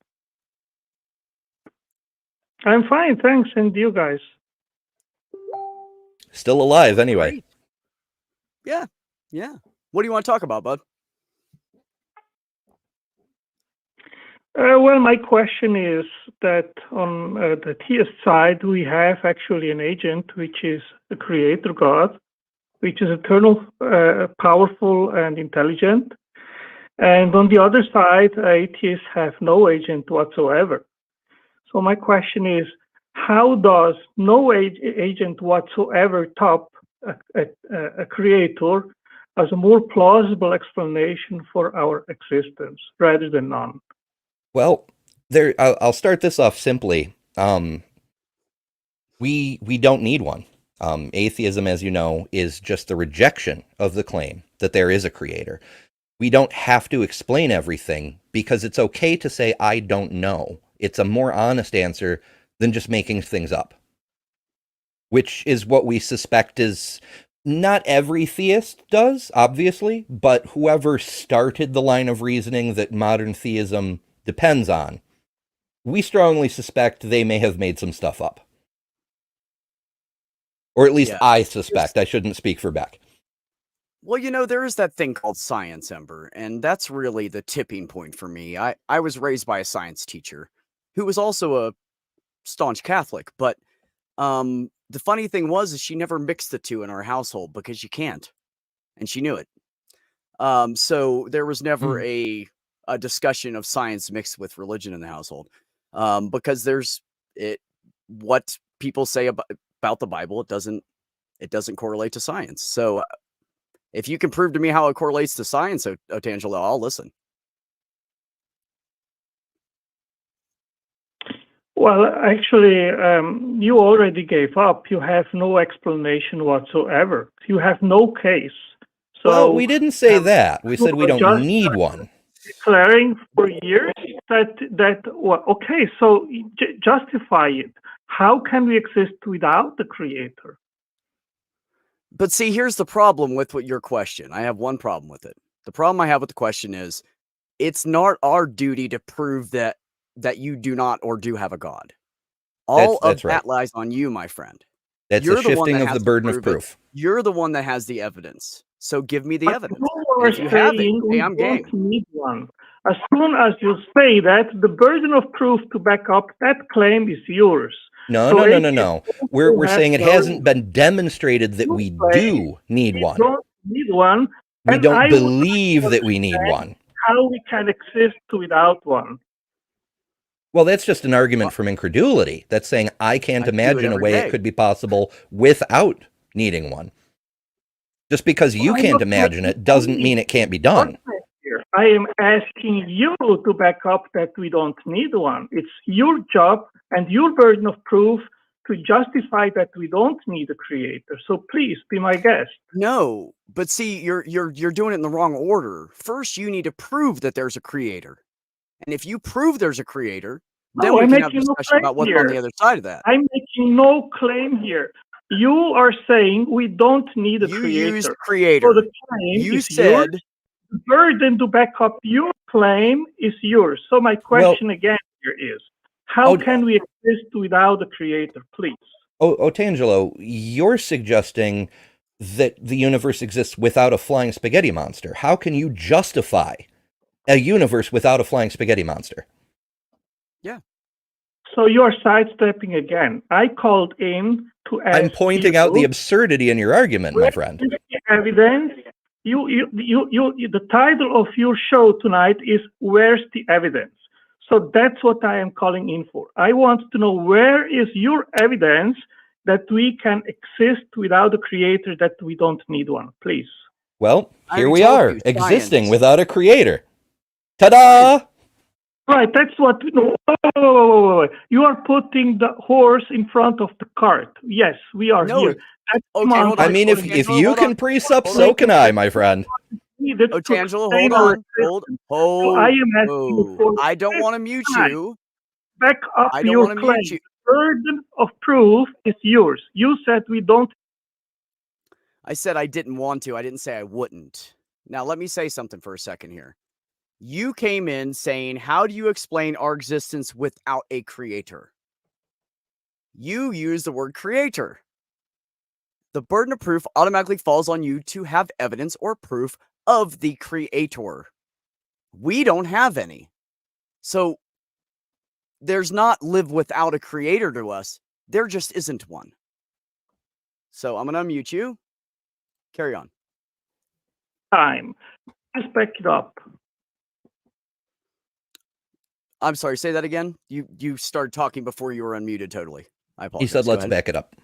I'm fine, thanks. And you guys? Still alive anyway. Great. Yeah. What do you want to talk about, bud? Well, my question is that on the theist side, we have actually an agent, which is the creator God, which is eternal, powerful, and intelligent. And on the other side, atheists have no agent whatsoever. So my question is, how does no agent whatsoever top a creator as a more plausible explanation for our existence rather than none? Well, I'll start this off simply. We don't need one. Atheism, as you know, is just the rejection of the claim that there is a creator. We don't have to explain everything because it's okay to say, I don't know. It's a more honest answer than just making things up, which is what we suspect is not every theist does, obviously, but whoever started the line of reasoning that modern theism depends on, we strongly suspect they may have made some stuff up. Or at least I suspect. I shouldn't speak for Beck. Well, there is that thing called science, Ember, and that's really the tipping point for me. I was raised by a science teacher who was also a staunch Catholic, but the funny thing is she never mixed the two in our household because you can't, and she knew it. So there was never a discussion of science mixed with religion in the household, because what people say about the Bible, it doesn't correlate to science. So if you can prove to me how it correlates to science, Otangelo, I'll listen. Well, actually, you already gave up. You have no explanation whatsoever. You have no case. So well, we didn't say that. We said we don't need one. Declaring for years that well, okay, so justify it. How can we exist without the creator? But see, here's the problem with your question. I have one problem with it. The problem I have with the question is, it's not our duty to prove that you do not or do have a God. All of that lies on you, my friend. That's a shifting of the burden of proof. You're the one that has the evidence. So give me the evidence. If you have it, hey, I'm game. Need one. As soon as you say that, the burden of proof to back up that claim is yours. No. We're saying it hasn't been demonstrated that we do need one. Don't need one. We don't believe that we need one. How we can exist without one? Well, that's just an argument from incredulity. That's saying I can't imagine a way it could be possible without needing one. Just because you can't imagine it doesn't mean it can't be done. I am asking you to back up that we don't need one. It's your job and your burden of proof to justify that we don't need a creator. So please be my guest. No, but see, you're doing it in the wrong order. First, you need to prove that there's a creator. And if you prove there's a creator, then we can have a discussion about what's on the other side of that. I'm making no claim here. You are saying we don't need a creator. You used creator. So the claim you said yours. The burden to back up your claim is yours. So my question again here is, how can we exist without a creator, please? Otangelo, you're suggesting that the universe exists without a flying spaghetti monster. How can you justify a universe without a flying spaghetti monster? Yeah. So you're sidestepping again. I called in to ask I'm pointing out the absurdity in your argument, my friend. Evidence. The title of your show tonight is "Where's the Evidence?" So that's what I am calling in for. I want to know, where is your evidence that we can exist without a creator, that we don't need one, please? Well, here we are, existing without a creator. Ta-da! Right, that's what... Whoa. You are putting the horse in front of the cart. Yes, we are here. I mean, if you can pre-sup, so can I, my friend. needed Oh, to Tangelo, explain hold our on. Hold, existence. So hold, I am asking you for hold. I don't the want to mute fifth time, you. back up I don't your want to mute claim. you. Burden of proof is yours. You said we don't. I said I didn't want to. I didn't say I wouldn't. Now, let me say something for a second here. You came in saying, how do you explain our existence without a creator? You use the word creator. The burden of proof automatically falls on you to have evidence or proof of the creator. We don't have any. So there's not live without a creator to us. There just isn't one. So I'm going to unmute you. Carry on. Time. Just back it up. I'm sorry, say that again. You started talking before you were unmuted totally. I apologize. He said, Go let's ahead. back it up.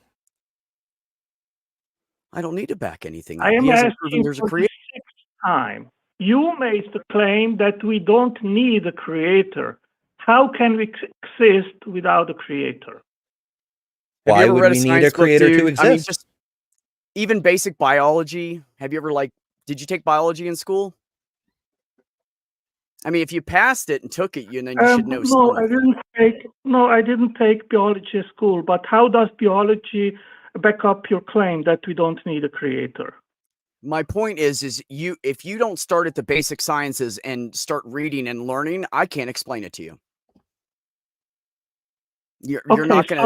I don't need to back anything up. I am He hasn't proven asking there's a for the creator. sixth time. You made the claim that we don't need a creator. How can we exist without a creator? Have you Why ever would read we need a science book, creator to dude? exist? I mean, just even basic biology. Have you ever did you take biology in school? I mean, if you passed it and took it, then you should know No, something. I didn't take biology at school. But how does biology back up your claim that we don't need a creator? My point is if you don't start at the basic sciences and start reading and learning, I can't explain it to you. You're not gonna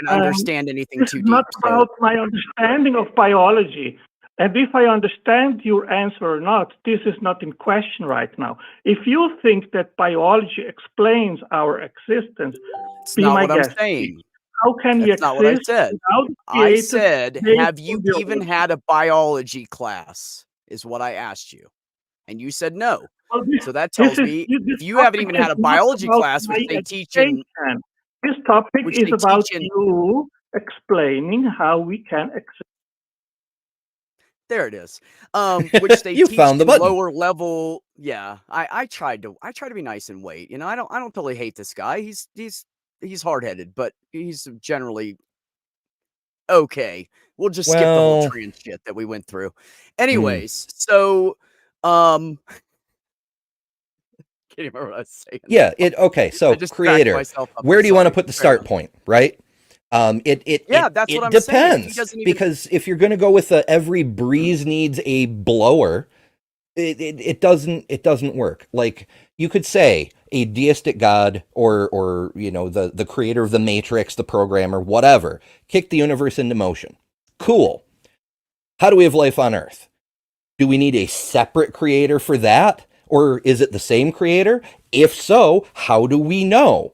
understand anything this too is deep. not about my understanding of biology. And if I understand your answer or not, this is not in question right now. If you think that biology explains our existence, It's be not my what I'm guest. saying. How can we That's not what I exist said. without a I creator said, based have on you biology? even had a biology class? Is what I asked you. And you said no. Well, So that tells me if you haven't even had a biology class, which they teach in this topic which is they about teach in you explaining how we can exist. there it is. Which they You teach found the in button. lower level. Yeah. I try to be nice and wait. You know, I don't totally hate this guy. He's hard-headed, but he's generally okay. We'll just skip the whole trans shit that we went through. Anyways, so can't remember what I was saying. Yeah, okay. So I just cracked creator, myself up. where I'm do you want to sorry. put the Fair start enough. point, right? That's what I'm saying. He depends doesn't even because if you're going to go with every breeze needs a blower, it doesn't work. Like you could say a deistic god or you know the creator of the Matrix, the programmer, whatever, kick the universe into motion. Cool. How do we have life on Earth? Do we need a separate creator for that? Or is it the same creator? If so, how do we know?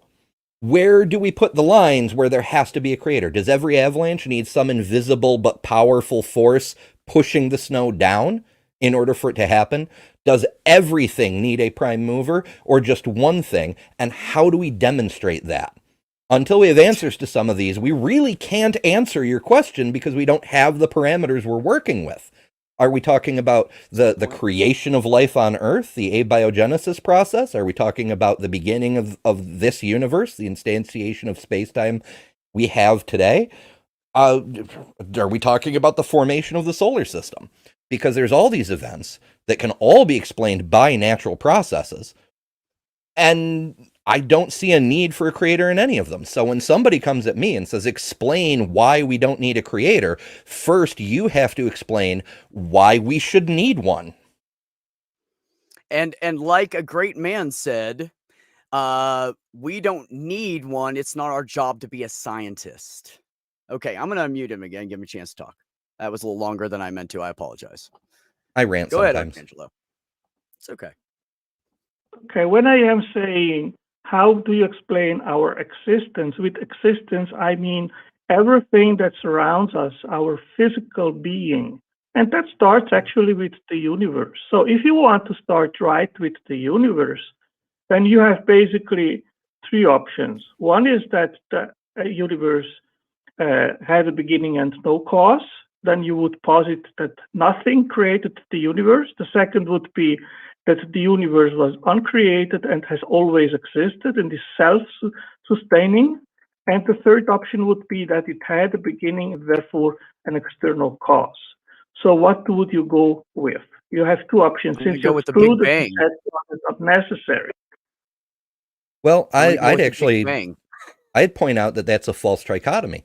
Where do we put the lines where there has to be a creator? Does every avalanche need some invisible but powerful force pushing the snow down in order for it to happen? Does everything need a prime mover or just one thing? And how do we demonstrate that? Until we have answers to some of these, we really can't answer your question because we don't have the parameters we're working with. Are we talking about the creation of life on Earth, the abiogenesis process? Are we talking about the beginning of this universe, the instantiation of space-time we have today? Are we talking about the formation of the solar system? Because there's all these events that can all be explained by natural processes. And I don't see a need for a creator in any of them. So when somebody comes at me and says, explain why we don't need a creator, first you have to explain why we should need one. And like a great man said, we don't need one. It's not our job to be a scientist. Okay, I'm going to unmute him again. Give him a chance to talk. That was a little longer than I meant to. I apologize. I rant Go sometimes. ahead, Angelo. It's okay. Okay, when I am saying, how do you explain our existence? With existence, I mean everything that surrounds us, our physical being. And that starts actually with the universe. So if you want to start right with the universe, then you have basically three options. One is that the universe had a beginning and no cause. Then you would posit that nothing created the universe. The second would be that the universe was uncreated and has always existed and is self-sustaining. And the third option would be that it had a beginning and therefore an external cause. So what would you go with? You have two options. I'm gonna Since go you with the Big exclude the Bang. second one, it's not necessary. Well, I'm gonna go with I'd the Big actually, Bang. I'd point out that that's a false trichotomy.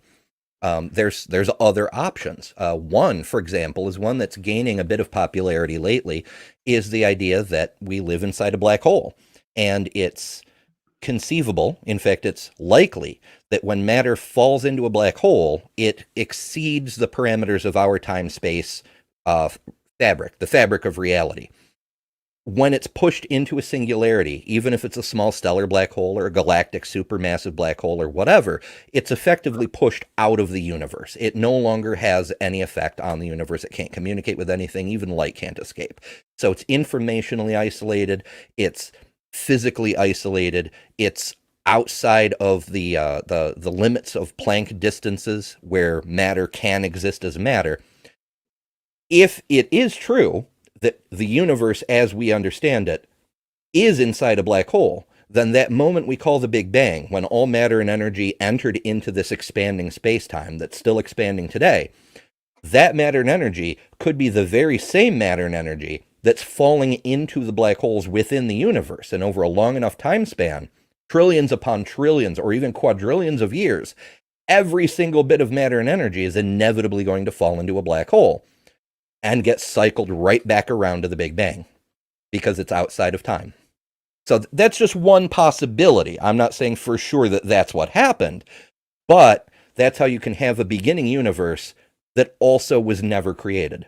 There's other options. One, for example, is one that's gaining a bit of popularity lately, is the idea that we live inside a black hole. And it's conceivable, in fact, it's likely, that when matter falls into a black hole, it exceeds the parameters of our time-space fabric, the fabric of reality. When it's pushed into a singularity, even if it's a small stellar black hole or a galactic supermassive black hole or whatever, it's effectively pushed out of the universe. It no longer has any effect on the universe. It can't communicate with anything. Even light can't escape. So it's informationally isolated. It's physically isolated. It's outside of the limits of Planck distances where matter can exist as matter. If it is true that the universe as we understand it is inside a black hole, then that moment we call the Big Bang, when all matter and energy entered into this expanding space-time that's still expanding today, that matter and energy could be the very same matter and energy that's falling into the black holes within the universe. And over a long enough time span, trillions upon trillions or even quadrillions of years, every single bit of matter and energy is inevitably going to fall into a black hole and get cycled right back around to the Big Bang because it's outside of time. So that's just one possibility. I'm not saying for sure that that's what happened, but that's how you can have a beginning universe that also was never created.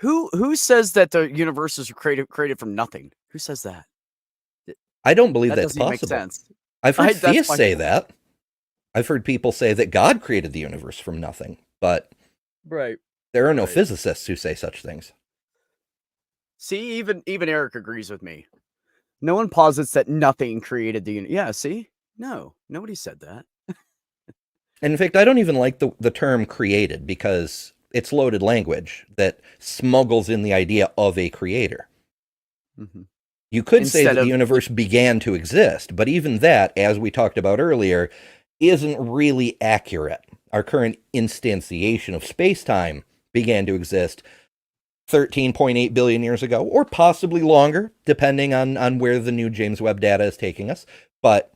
Who says that the universe is created from nothing? Who says that? I don't believe That that's doesn't even make possible. sense. I've heard That's theists my say point. that. I've heard people say that God created the universe from nothing, but Right. there are no Right. physicists who say such things. See, even Eric agrees with me. No one posits that nothing created the universe. Yeah, see? No, nobody said that. And in fact, I don't even like the term created because it's loaded language that smuggles in the idea of a creator. Mm-hmm. You could say Instead that of- the universe began to exist, but even that, as we talked about earlier, isn't really accurate. Our current instantiation of space-time began to exist 13.8 billion years ago, or possibly longer, depending on where the new James Webb data is taking us. But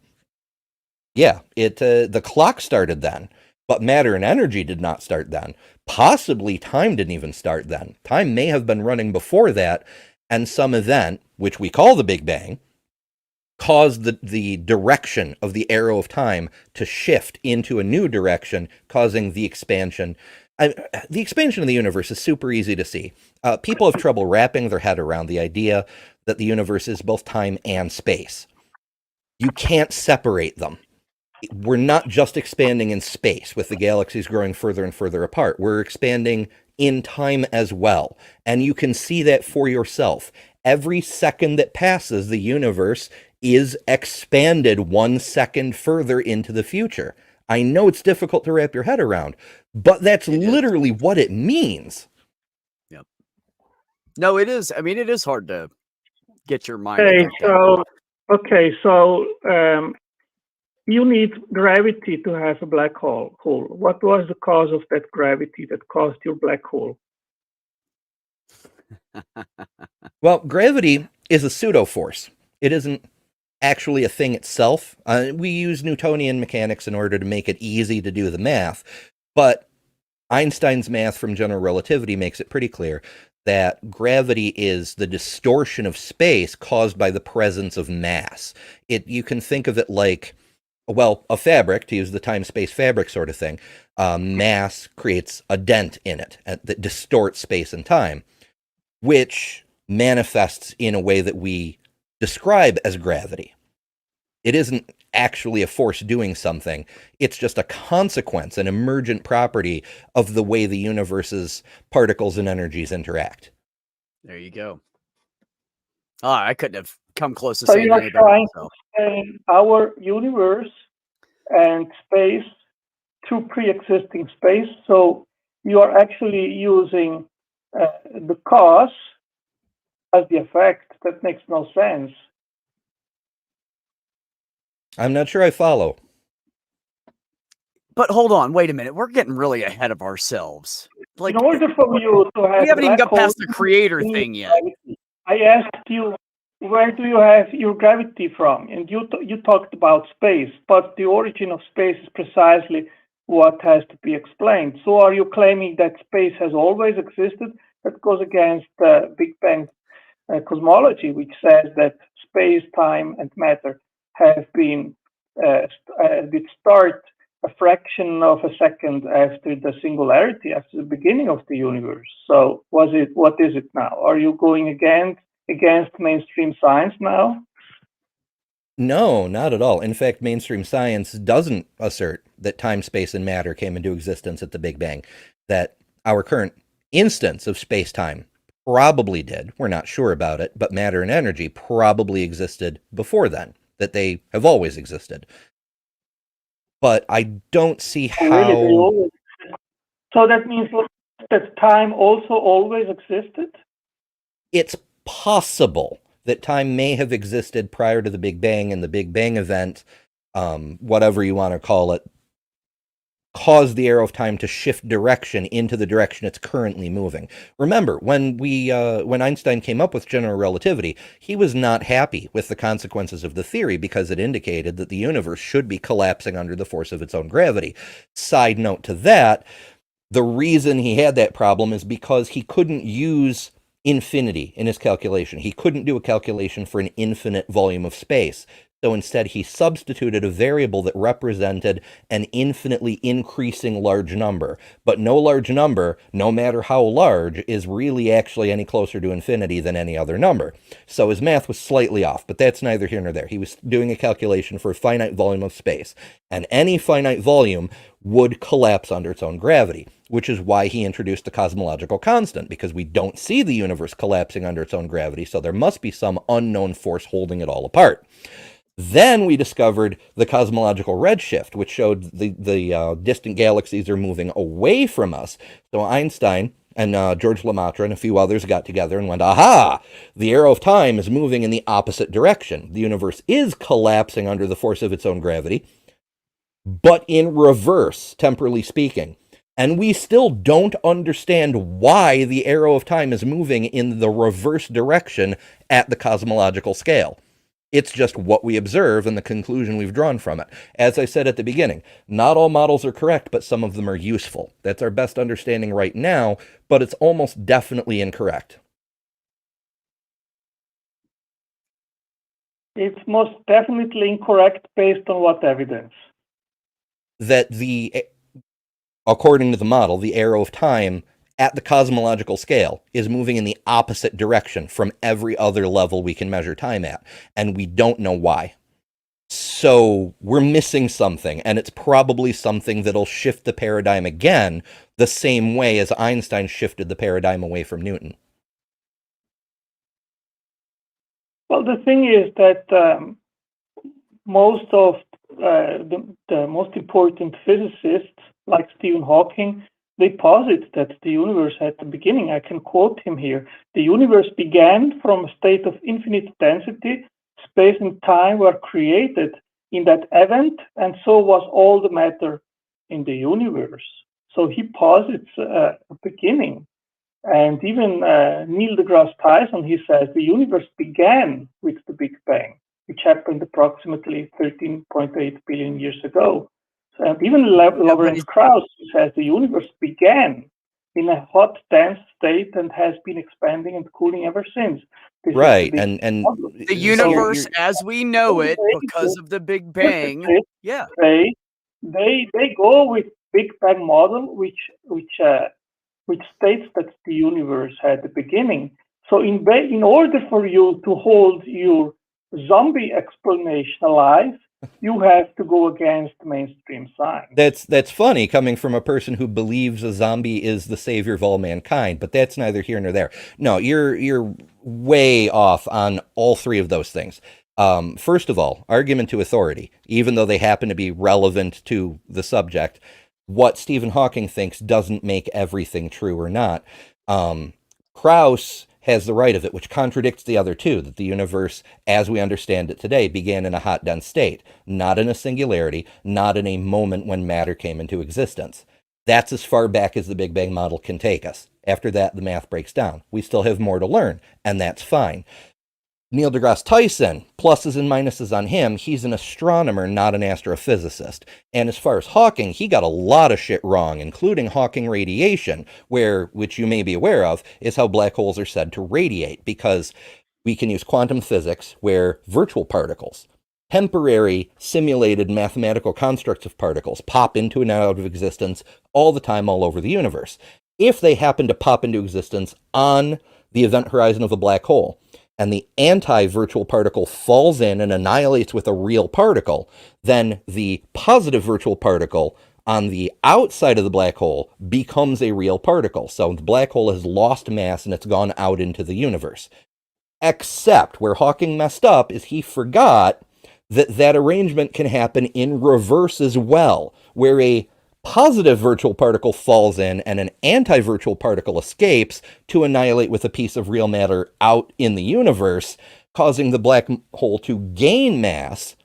yeah, the clock started then, but matter and energy did not start then. Possibly time didn't even start then. Time may have been running before that, and some event, which we call the Big Bang, caused the direction of the arrow of time to shift into a new direction, causing the expansion. The expansion of the universe is super easy to see. People have trouble wrapping their head around the idea that the universe is both time and space. You can't separate them. We're not just expanding in space with the galaxies growing further and further apart. We're expanding in time as well. And you can see that for yourself. Every second that passes, the universe is expanded 1 second further into the future. I know it's difficult to wrap your head around, but that's literally what it means. Yep. No, it is. I mean, it is hard to get your mind. So you need gravity to have a black hole. What was the cause of that gravity that caused your black hole? Well, gravity is a pseudo force. It isn't actually a thing itself. We use Newtonian mechanics in order to make it easy to do the math, but Einstein's math from general relativity makes it pretty clear that gravity is the distortion of space caused by the presence of mass. You can think of it like, well, a fabric, to use the time-space fabric sort of thing. Mass creates a dent in it that distorts space and time, which manifests in a way that we describe as gravity. It isn't actually a force doing something. It's just a consequence, an emergent property of the way the universe's particles and energies interact. There you go. Oh, I couldn't have come close to So saying you're any better trying myself. to explain our universe and space to pre-existing space. So you are actually using the cause as the effect. That makes no sense. I'm not sure I follow. But hold on, wait a minute. We're getting really ahead of ourselves. like in order for you to have we haven't even black got past holes, the creator you need thing yet. gravity. I asked you, where do you have your gravity from? And you talked about space, but the origin of space is precisely what has to be explained. So are you claiming that space has always existed? That goes against Big Bang cosmology, which says that space, time, and matter have been did start a fraction of a second after the singularity, after the beginning of the universe. So what is it now? Are you going against mainstream science now? No, not at all. In fact, mainstream science doesn't assert that time, space, and matter came into existence at the Big Bang, that our current instance of space-time probably did. We're not sure about it, but matter and energy probably existed before then, that they have always existed. But I don't see how... Really, so that means that time also always existed? It's possible that time may have existed prior to the Big Bang, and the Big Bang event, whatever you want to call it, caused the arrow of time to shift direction into the direction it's currently moving. Remember, when Einstein came up with general relativity, he was not happy with the consequences of the theory because it indicated that the universe should be collapsing under the force of its own gravity. Side note to that, the reason he had that problem is because he couldn't use infinity in his calculation. He couldn't do a calculation for an infinite volume of space. So instead, he substituted a variable that represented an infinitely increasing large number. But no large number, no matter how large, is really actually any closer to infinity than any other number. So his math was slightly off, but that's neither here nor there. He was doing a calculation for a finite volume of space, and any finite volume would collapse under its own gravity, which is why he introduced the cosmological constant, because we don't see the universe collapsing under its own gravity, so there must be some unknown force holding it all apart. Then we discovered the cosmological redshift, which showed the distant galaxies are moving away from us. So Einstein and George Lemaitre and a few others got together and went, aha, the arrow of time is moving in the opposite direction. The universe is collapsing under the force of its own gravity, but in reverse, temporally speaking. And we still don't understand why the arrow of time is moving in the reverse direction at the cosmological scale. It's just what we observe and the conclusion we've drawn from it. As I said at the beginning, not all models are correct, but some of them are useful. That's our best understanding right now, but it's almost definitely incorrect. It's most definitely incorrect based on what evidence? That according to the model, the arrow of time at the cosmological scale is moving in the opposite direction from every other level we can measure time at, and we don't know why. So we're missing something, and it's probably something that'll shift the paradigm again the same way as Einstein shifted the paradigm away from Newton. Well, the thing is that most of the most important physicists, like Stephen Hawking, they posit that the universe at the beginning, I can quote him here, the universe began from a state of infinite density, space and time were created in that event, and so was all the matter in the universe. So he posits a beginning. And even Neil deGrasse Tyson, he says the universe began with the Big Bang, which happened approximately 13.8 billion years ago. And even Lawrence Krauss says the universe began in a hot, dense state and has been expanding and cooling ever since. Right, and the universe as we know it, because of the Big Bang, yeah, they go with Big Bang model, which states that the universe had a beginning. So in order for you to hold your zombie explanation alive, you have to go against mainstream science. That's funny coming from a person who believes a zombie is the savior of all mankind, but that's neither here nor there. No, you're way off on all three of those things. First of all, argument to authority, even though they happen to be relevant to the subject, what Stephen Hawking thinks doesn't make everything true or not. Krauss has the right of it, which contradicts the other two, that the universe, as we understand it today, began in a hot, dense state, not in a singularity, not in a moment when matter came into existence. That's as far back as the Big Bang model can take us. After that, the math breaks down. We still have more to learn, and that's fine. Neil deGrasse Tyson, pluses and minuses on him, he's an astronomer, not an astrophysicist. And as far as Hawking, he got a lot of shit wrong, including Hawking radiation, which you may be aware of, is how black holes are said to radiate, because we can use quantum physics where virtual particles, temporary simulated mathematical constructs of particles, pop into and out of existence all the time all over the universe. If they happen to pop into existence on the event horizon of a black hole, and the anti-virtual particle falls in and annihilates with a real particle, then the positive virtual particle on the outside of the black hole becomes a real particle. So the black hole has lost mass and it's gone out into the universe. Except where Hawking messed up is he forgot that arrangement can happen in reverse as well, where a positive virtual particle falls in and an anti-virtual particle escapes to annihilate with a piece of real matter out in the universe, causing the black hole to gain mass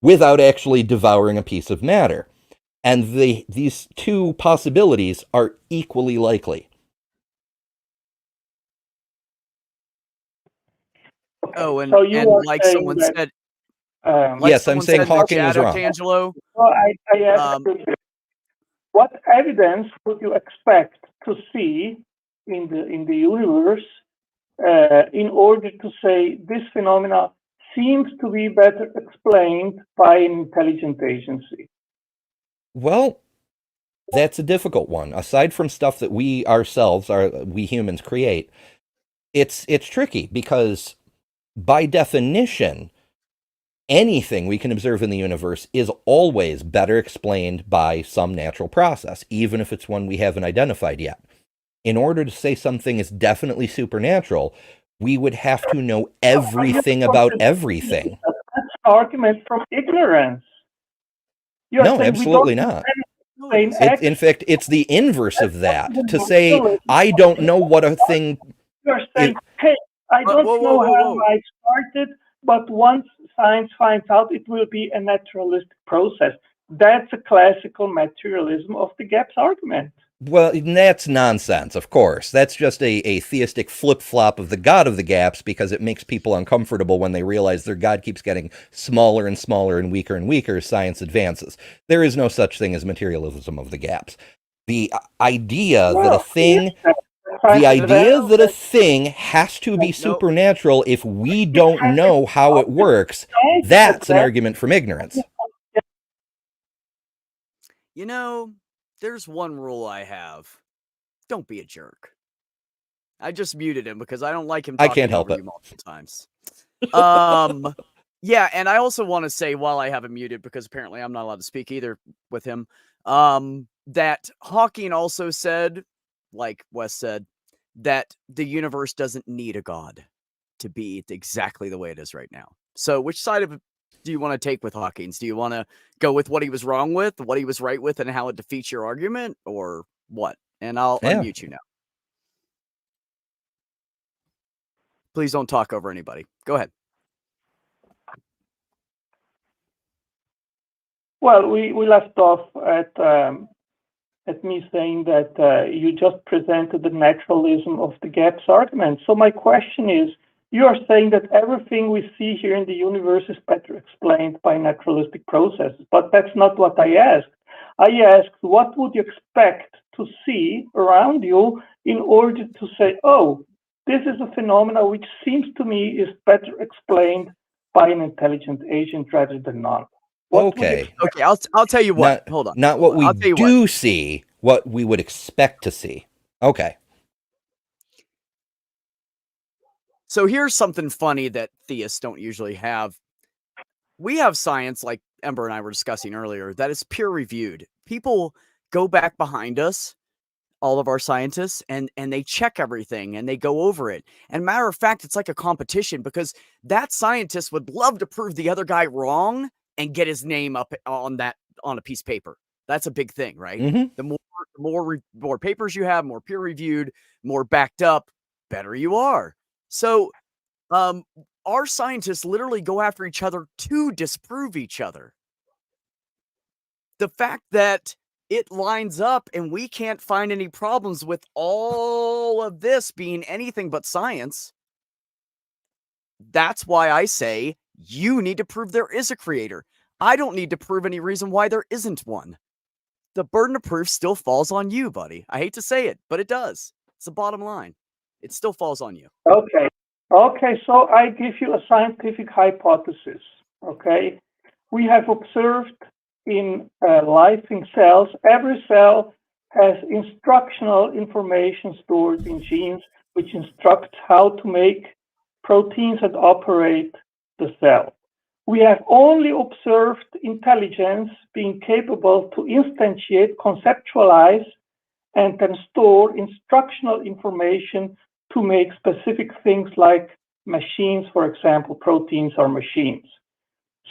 without actually devouring a piece of matter. And these two possibilities are equally likely. Oh, and, So you and are like saying someone that, said, Yes, I'm saying Hawking is wrong. Angelo, well, I asked you, what evidence would you expect to see in the universe in order to say this phenomena seems to be better explained by an intelligent agency? Well, that's a difficult one. Aside from stuff that we ourselves, we humans create, it's tricky because by definition, anything we can observe in the universe is always better explained by some natural process, even if it's one we haven't identified yet. In order to say something is definitely supernatural, we would have to know everything about everything. That's an argument from ignorance. No, absolutely not. In fact, it's the inverse of that. To say, I don't know what a thing... You're saying, hey, I don't know how I started, but once science finds out, it will be a naturalistic process. That's a classical materialism of the gaps argument. Well, that's nonsense, of course. That's just a theistic flip-flop of the god of the gaps because it makes people uncomfortable when they realize their god keeps getting smaller and smaller and weaker as science advances. There is no such thing as materialism of the gaps. The idea that a thing... The idea that a thing has to be supernatural if we don't know how it works, that's an argument from ignorance. You know, there's one rule I have. Don't be a jerk. I just muted him because I don't like him talking I can't help over it. you multiple times. Yeah, and I also want to say, while I have him muted, because apparently I'm not allowed to speak either with him, that Hawking also said, like Wes said, that the universe doesn't need a god to be exactly the way it is right now. So which side of it do you want to take with Hawkins? Do you want to go with what he was wrong with, what he was right with, and how it defeats your argument, or what? And I'll unmute you now. Please don't talk over anybody. Go ahead. Well, we left off at me saying that you just presented the naturalism of the gaps argument. So my question is, you are saying that everything we see here in the universe is better explained by naturalistic processes, but that's not what I asked. I asked, what would you expect to see around you in order to say, oh, this is a phenomena which seems to me is better explained by an intelligent agent rather than none? Okay, I'll tell you what. Hold on. Not what we do see, what we would expect to see. Okay. So here's something funny that theists don't usually have. We have science, like Ember and I were discussing earlier, that is peer-reviewed. People go back behind us, all of our scientists, and they check everything and they go over it. And matter of fact, it's like a competition because that scientist would love to prove the other guy wrong and get his name up on a piece of paper. That's a big thing, right? Mm-hmm. The more papers you have, more peer-reviewed, more backed up, better you are. So our scientists literally go after each other to disprove each other. The fact that it lines up, and we can't find any problems with all of this being anything but science. That's why I say you need to prove there is a creator. I don't need to prove any reason why there isn't one. The burden of proof still falls on you, buddy. I hate to say it, but it does. It's the bottom line. It still falls on you. Okay. Okay, so I give you a scientific hypothesis. Okay. We have observed in life in cells, every cell has instructional information stored in genes, which instructs how to make proteins that operate the cell. We have only observed intelligence being capable to instantiate, conceptualize, and then store instructional information to make specific things like machines, for example, proteins are machines.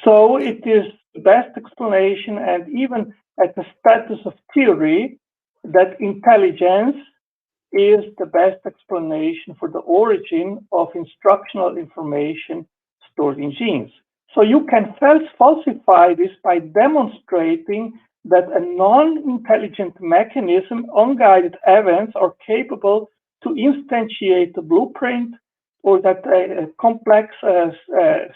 So it is the best explanation, and even at the status of theory, that intelligence is the best explanation for the origin of instructional information stored in genes. So you can falsify this by demonstrating that a non-intelligent mechanism, unguided events, are capable to instantiate the blueprint, or that a complex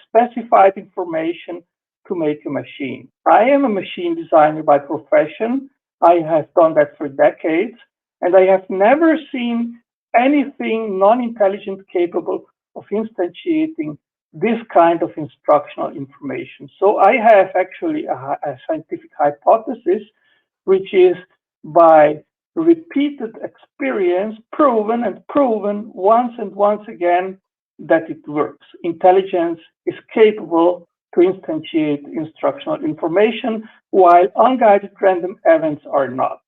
specified information to make a machine. I am a machine designer by profession. I have done that for decades, and I have never seen anything non-intelligent capable of instantiating this kind of instructional information. So I have actually a scientific hypothesis, which is by repeated experience, proven and proven once and once again that it works. Intelligence is capable to instantiate instructional information, while unguided random events are not.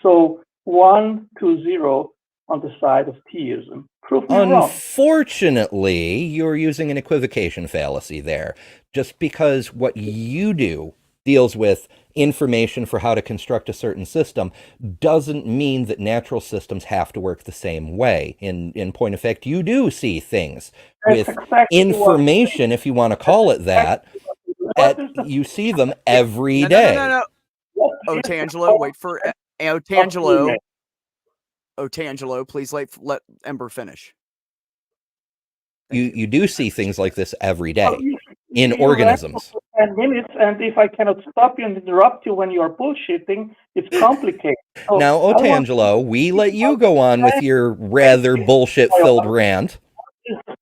So 1-0 on the side of theism. Prove me wrong. Unfortunately, you're using an equivocation fallacy there. Just because what you do deals with information for how to construct a certain system doesn't mean that natural systems have to work the same way. In point of fact, you do see things with information, if you want to call it that, you see them every day. No. Otangelo, wait for Otangelo. Otangelo, please let Ember finish. You do see things like this every day in organisms. 10 minutes, and if I cannot stop you and interrupt you when you are bullshitting, it's complicated. So now, Otangelo, we let you go on with your rather bullshit-filled rant.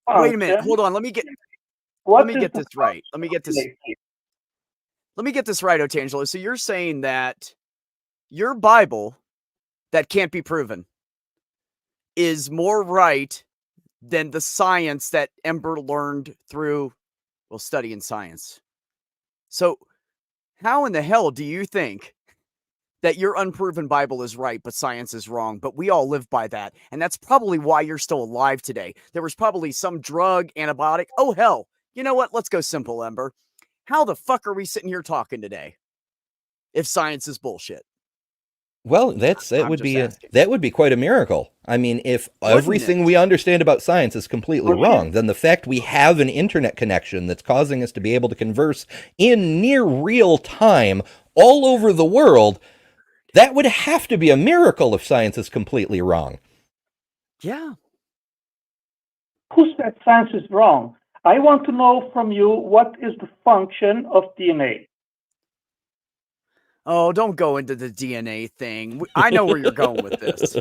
Wait a minute, hold on. Let me get this right. Let me get this right, Otangelo. So you're saying that your Bible that can't be proven is more right than the science that Ember learned through, well, studying science. So how in the hell do you think that your unproven Bible is right, but science is wrong? But we all live by that. And that's probably why you're still alive today. There was probably some drug, antibiotic. Oh, hell. You know what? Let's go simple, Ember. How the fuck are we sitting here talking today if science is bullshit? Well, that would be quite a miracle. I mean, if everything we understand about science is completely wrong, then the fact we have an internet connection that's causing us to be able to converse in near real time all over the world, that would have to be a miracle if science is completely wrong. Yeah. Who said science is wrong? I want to know from you, what is the function of DNA? Oh, don't go into the DNA thing. I know where you're going with this,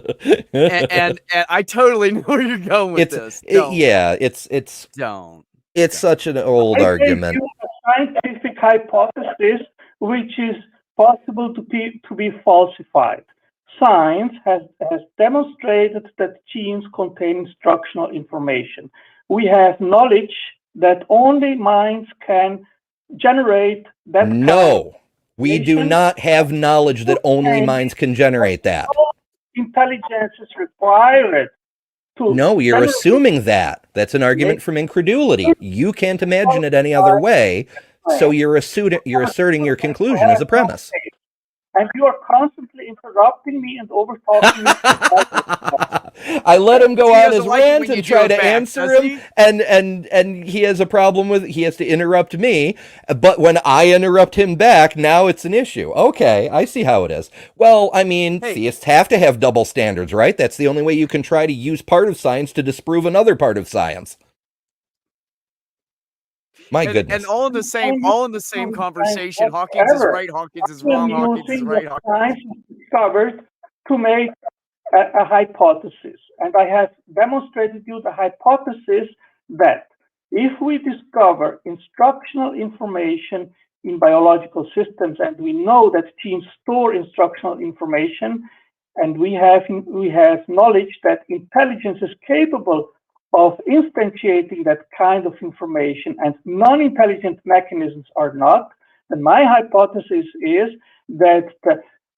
and I totally know where you're going with this. It's such an old argument. You a scientific hypothesis which is possible to be falsified. Science has demonstrated that genes contain instructional information. We have knowledge that only minds can generate. We do not have knowledge that only minds can generate that. Intelligence is required. No, you're assuming that. That's an argument from incredulity. You can't imagine it any other way, so you're asserting your conclusion as a premise. And you are constantly interrupting me and overtalking me. I let him go He on doesn't his like it rant when you and do try it to back, answer does him, he? and he has a problem with, he has to interrupt me, but when I interrupt him back, now it's an issue. Okay, I see how it is. Well, I mean, Hey. theists have to have double standards, right? That's the only way you can try to use part of science to disprove another part of science. My goodness. And all in the same conversation. Hawkins is right. Hawkins is wrong. Hawkins is Using right. what Hawkins. science has discovered to make a hypothesis. And I have demonstrated you the hypothesis that if we discover instructional information in biological systems, and we know that genes store instructional information, and we have knowledge that intelligence is capable of instantiating that kind of information and non-intelligent mechanisms are not, then my hypothesis is that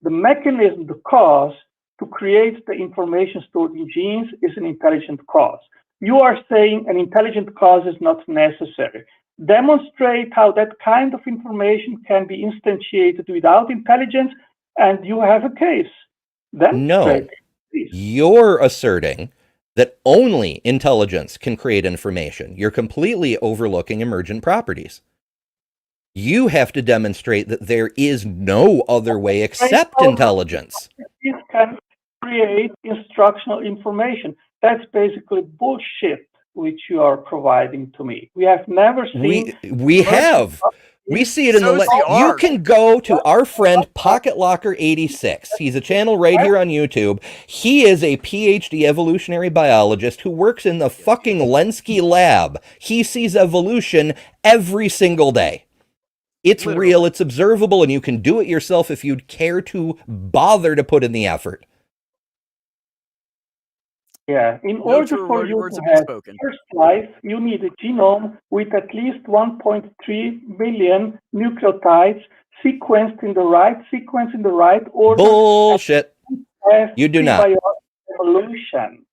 the mechanism, the cause to create the information stored in genes is an intelligent cause. You are saying an intelligent cause is not necessary. Demonstrate how that kind of information can be instantiated without intelligence, and you have a case. No, you're asserting that only intelligence can create information. You're completely overlooking emergent properties. You have to demonstrate that there is no other way except intelligence. It can create instructional information. That's basically bullshit which you are providing to me. We have never seen. We have. We see it in you can go to our friend Pocket Locker 86. He's a channel right here on YouTube. He is a PhD evolutionary biologist who works in the fucking Lenski lab. He sees evolution every single day. It's real, it's observable, and you can do it yourself if you'd care to bother to put in the effort. Yeah, in order for you to have first life, you need a genome with at least 1.3 million nucleotides sequenced in the right order. Bullshit. You do not. Evolution.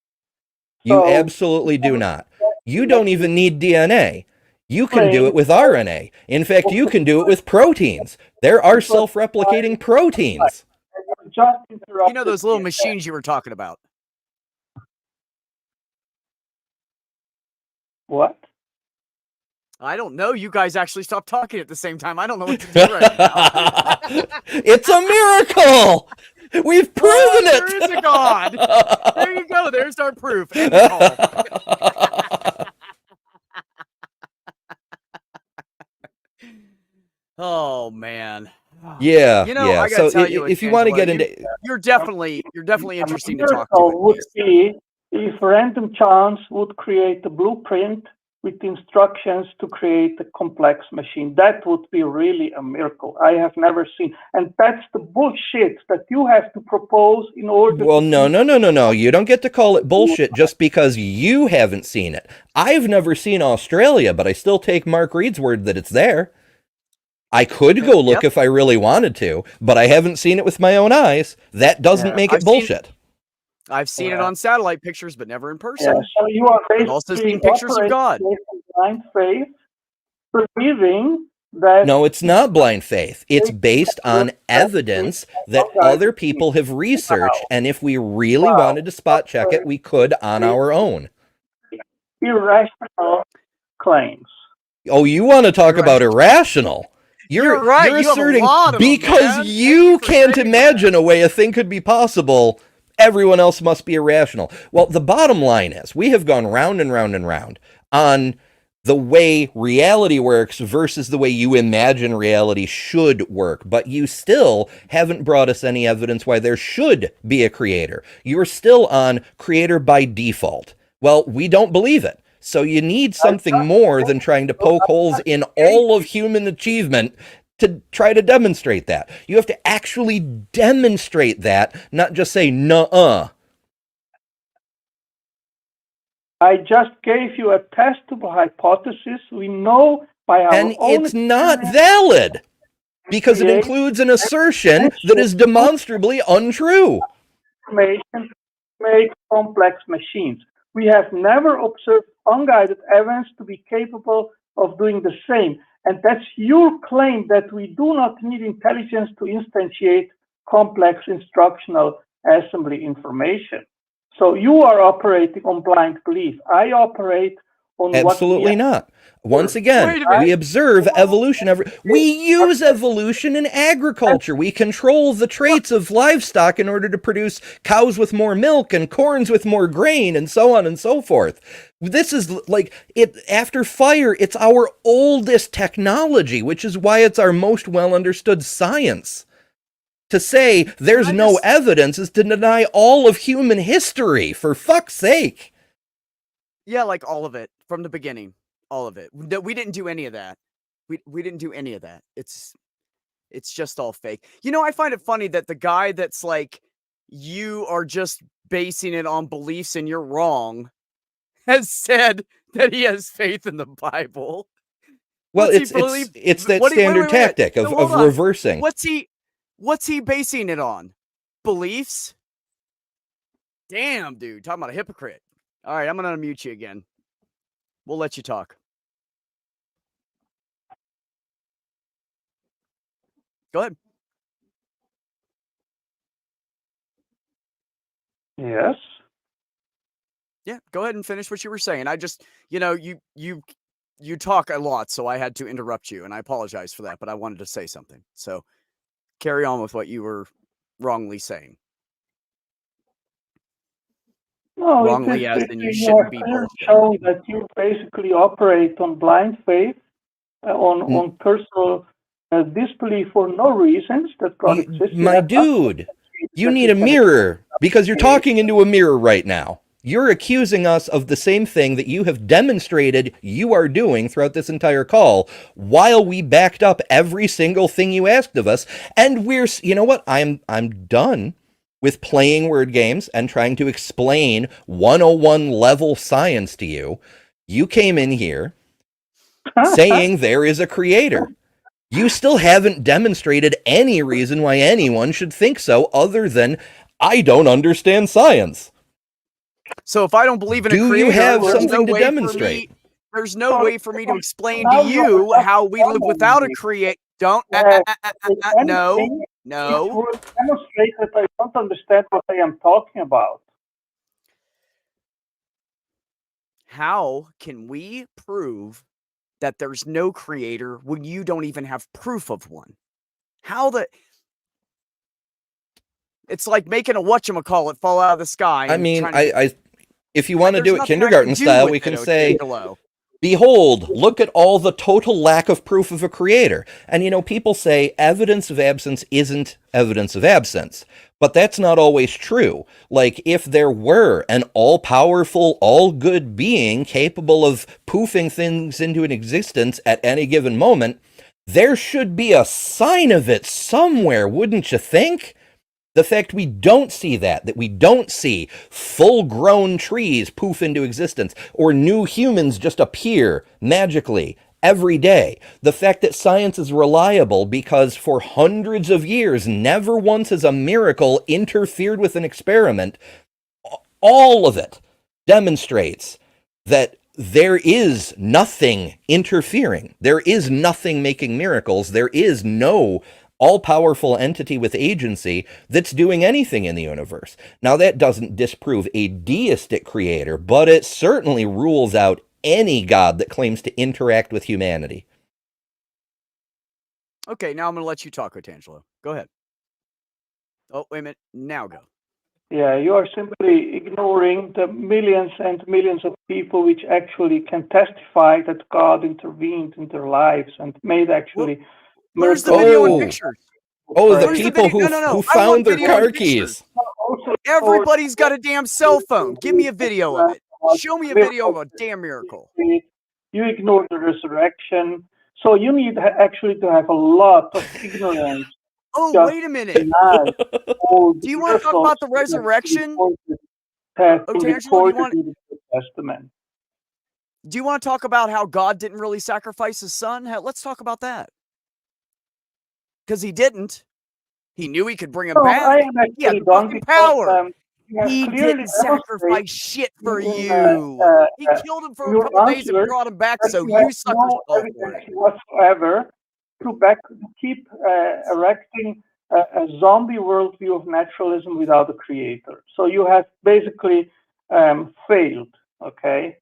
You absolutely do not. You don't even need DNA. You can do it with RNA. In fact, you can do it with proteins. There are self-replicating proteins. You know those little machines you were talking about? What? I don't know. You guys actually stopped talking at the same time. I don't know what to do right now. It's a miracle! We've proven it! There is a God! There you go. There's our proof. Oh, man. Yeah, you know, yeah. I gotta tell you, if you want to get into, you're definitely interesting to talk to. Would be if random chance would create a blueprint with instructions to create a complex machine. That would be really a miracle. I have never seen, and that's the bullshit that you have to propose in order. Well, no. You don't get to call it bullshit just because you haven't seen it. I've never seen Australia, but I still take Mark Reed's word that it's there. I could go look if I really wanted to, but I haven't seen it with my own eyes. That doesn't make it bullshit. I've seen it on satellite pictures, but never in person. Yeah, so you are I've also seen pictures of God. Blind faith, believing that. No, it's not blind faith. It's based on evidence that other people have researched, and if we really wanted to spot check it, we could on our own. Irrational claims. Oh, you want to talk about irrational? You're right. You're you asserting because you can't imagine a way a thing could be possible. Everyone else must be irrational. Well, the bottom line is we have gone round and round and round on the way reality works versus the way you imagine reality should work. But you still haven't brought us any evidence why there should be a creator. You're still on creator by default. Well, we don't believe it. So you need something more than trying to poke holes in all of human achievement to try to demonstrate that. You have to actually demonstrate that, not just say, nuh-uh. I just gave you a testable hypothesis. We know by our own... And it's not valid, because it includes an assertion that is demonstrably untrue. Information make complex machines. We have never observed unguided evidence to be capable of doing the same. And that's your claim that we do not need intelligence to instantiate complex instructional assembly information. So you are operating on blind belief. I operate on Absolutely not. Once again, we observe evolution. We use evolution in agriculture. We control the traits of livestock in order to produce cows with more milk and corns with more grain and so on and so forth. This is like it after fire. It's our oldest technology, which is why it's our most well understood science. To say there's no evidence is to deny all of human history, for fuck's sake. Yeah, like all of it from the beginning. All of it. We didn't do any of that. We didn't do any of that. It's just all fake. You know, I find it funny that the guy that's like, you are just basing it on beliefs and you're wrong, has said that he has faith in the Bible. Well, it's that standard tactic of reversing. What's he basing it on? Beliefs? Damn, dude. Talking about a hypocrite. All right, I'm going to unmute you again. We'll let you talk. Go ahead. Yes. Yeah, go ahead and finish what you were saying. I just, you know, you talk a lot, so I had to interrupt you, and I apologize for that, but I wanted to say something. So carry on with what you were wrongly saying. No, wrongly as in you shouldn't be shown that you basically operate on blind faith, on personal disbelief for no reasons that God exists. My dude, you need a mirror because you're talking into a mirror right now. You're accusing us of the same thing that you have demonstrated you are doing throughout this entire call while we backed up every single thing you asked of us. And you know what? I'm done with playing word games and trying to explain 101 level science to you. You came in here saying there is a creator. You still haven't demonstrated any reason why anyone should think so other than I don't understand science. So if I don't believe in a creator, do you have something to demonstrate? There's no way for me to explain to you how we live without a creator. No. It would demonstrate that I don't understand what I am talking about. How can we prove that there's no creator when you don't even have proof of one? It's like making a whatchamacallit fall out of the sky. I mean, if you want to do it kindergarten style, we can say, behold, look at all the total lack of proof of a creator. And, you know, people say evidence of absence isn't evidence of absence. But that's not always true. Like, if there were an all-powerful, all-good being capable of poofing things into an existence at any given moment, there should be a sign of it somewhere, wouldn't you think? The fact we don't see that we don't see full-grown trees poof into existence, or new humans just appear magically every day. The fact that science is reliable because for hundreds of years, never once has a miracle interfered with an experiment. All of it demonstrates that there is nothing interfering. There is nothing making miracles. There is no all-powerful entity with agency that's doing anything in the universe. Now, that doesn't disprove a deistic creator, but it certainly rules out any god that claims to interact with humanity. Okay, now I'm going to let you talk, Otangelo. Go ahead. Oh, wait a minute. Now go. Yeah, you are simply ignoring the millions and millions of people which actually can testify that God intervened in their lives and made actually... Where's the video and pictures? Oh, the people who found their car keys. Everybody's got a damn cell phone. Give me a video of it. Show me a video of a damn miracle. You ignore the resurrection. So you need actually to have a lot of ignorance. Oh, wait a minute. Do you want to talk about the resurrection? Do you want to talk about how God didn't really sacrifice his son? Let's talk about that. Because he didn't. He knew he could bring him back. He had fucking power. He didn't sacrifice shit for you. He killed him for a couple days and brought him back, so you suckers fall for it. Whatsoever to keep erecting a zombie worldview of naturalism without a creator. So you have basically failed, okay?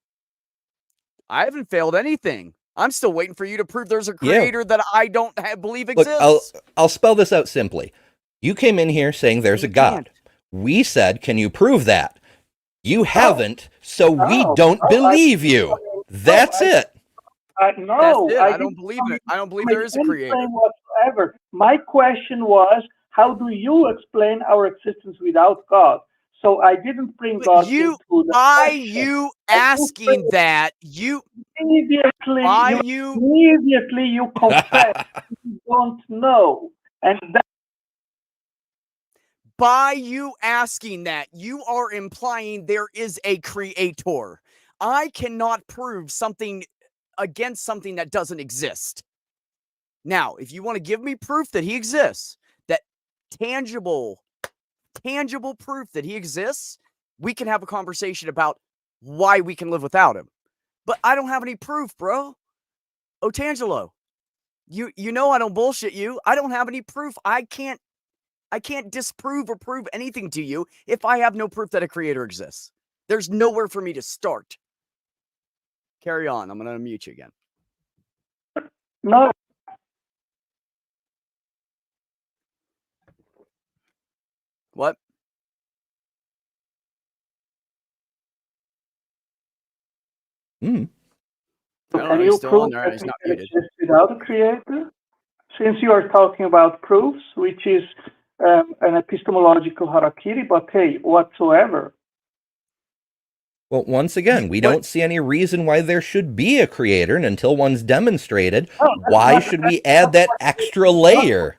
I haven't failed anything. I'm still waiting for you to prove there's a creator that I don't believe exists. Look, I'll spell this out simply. You came in here saying there's a God. We said, can you prove that? You haven't, so we don't believe you. That's it. No, That's it. I don't believe it. I don't believe there is a creator whatsoever. My question was, how do you explain our existence without God? So I didn't bring God into the by question. you asking that, you immediately you confess you don't know, and that by you asking that, you are implying there is a creator. I cannot prove something against something that doesn't exist. Now, if you want to give me proof that he exists, that tangible proof that he exists, we can have a conversation about why we can live without him. But I don't have any proof, bro. Otangelo, you know I don't bullshit you. I don't have any proof. I can't disprove or prove anything to you if I have no proof that a creator exists. There's nowhere for me to start. Carry on. I'm going to unmute you again. no. What? Can you prove that it exists without a creator? Since you are talking about proofs, which is an epistemological harakiri, but hey, whatsoever. Well, once again, we don't see any reason why there should be a creator, and until one's demonstrated, why should we add that extra layer?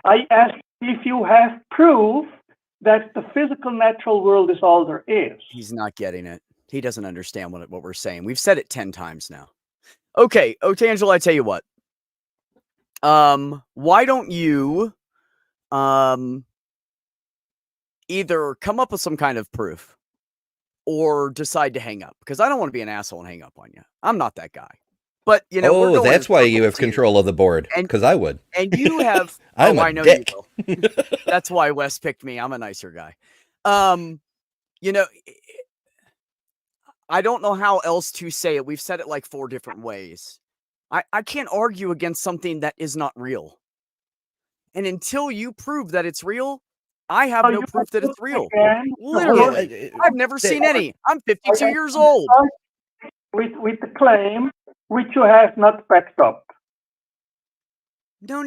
I asked if you have proof that the physical natural world is all there is. He's not getting it. He doesn't understand what we're saying. We've said it 10 times now. Okay, Otangelo, I tell you what. Why don't you either come up with some kind of proof or decide to hang up? Because I don't want to be an asshole and hang up on you. I'm not that guy. But, you know, that's why you have control of the board, because I would. And you have... I'm a dick. You will. That's why Wes picked me. I'm a nicer guy. You know, I don't know how else to say it. We've said it like 4 different ways. I can't argue against something that is not real. And until you prove that it's real, I have no proof that it's real. Literally. I've never seen any. I'm 52 years old. With the claim which you have not backed up. No.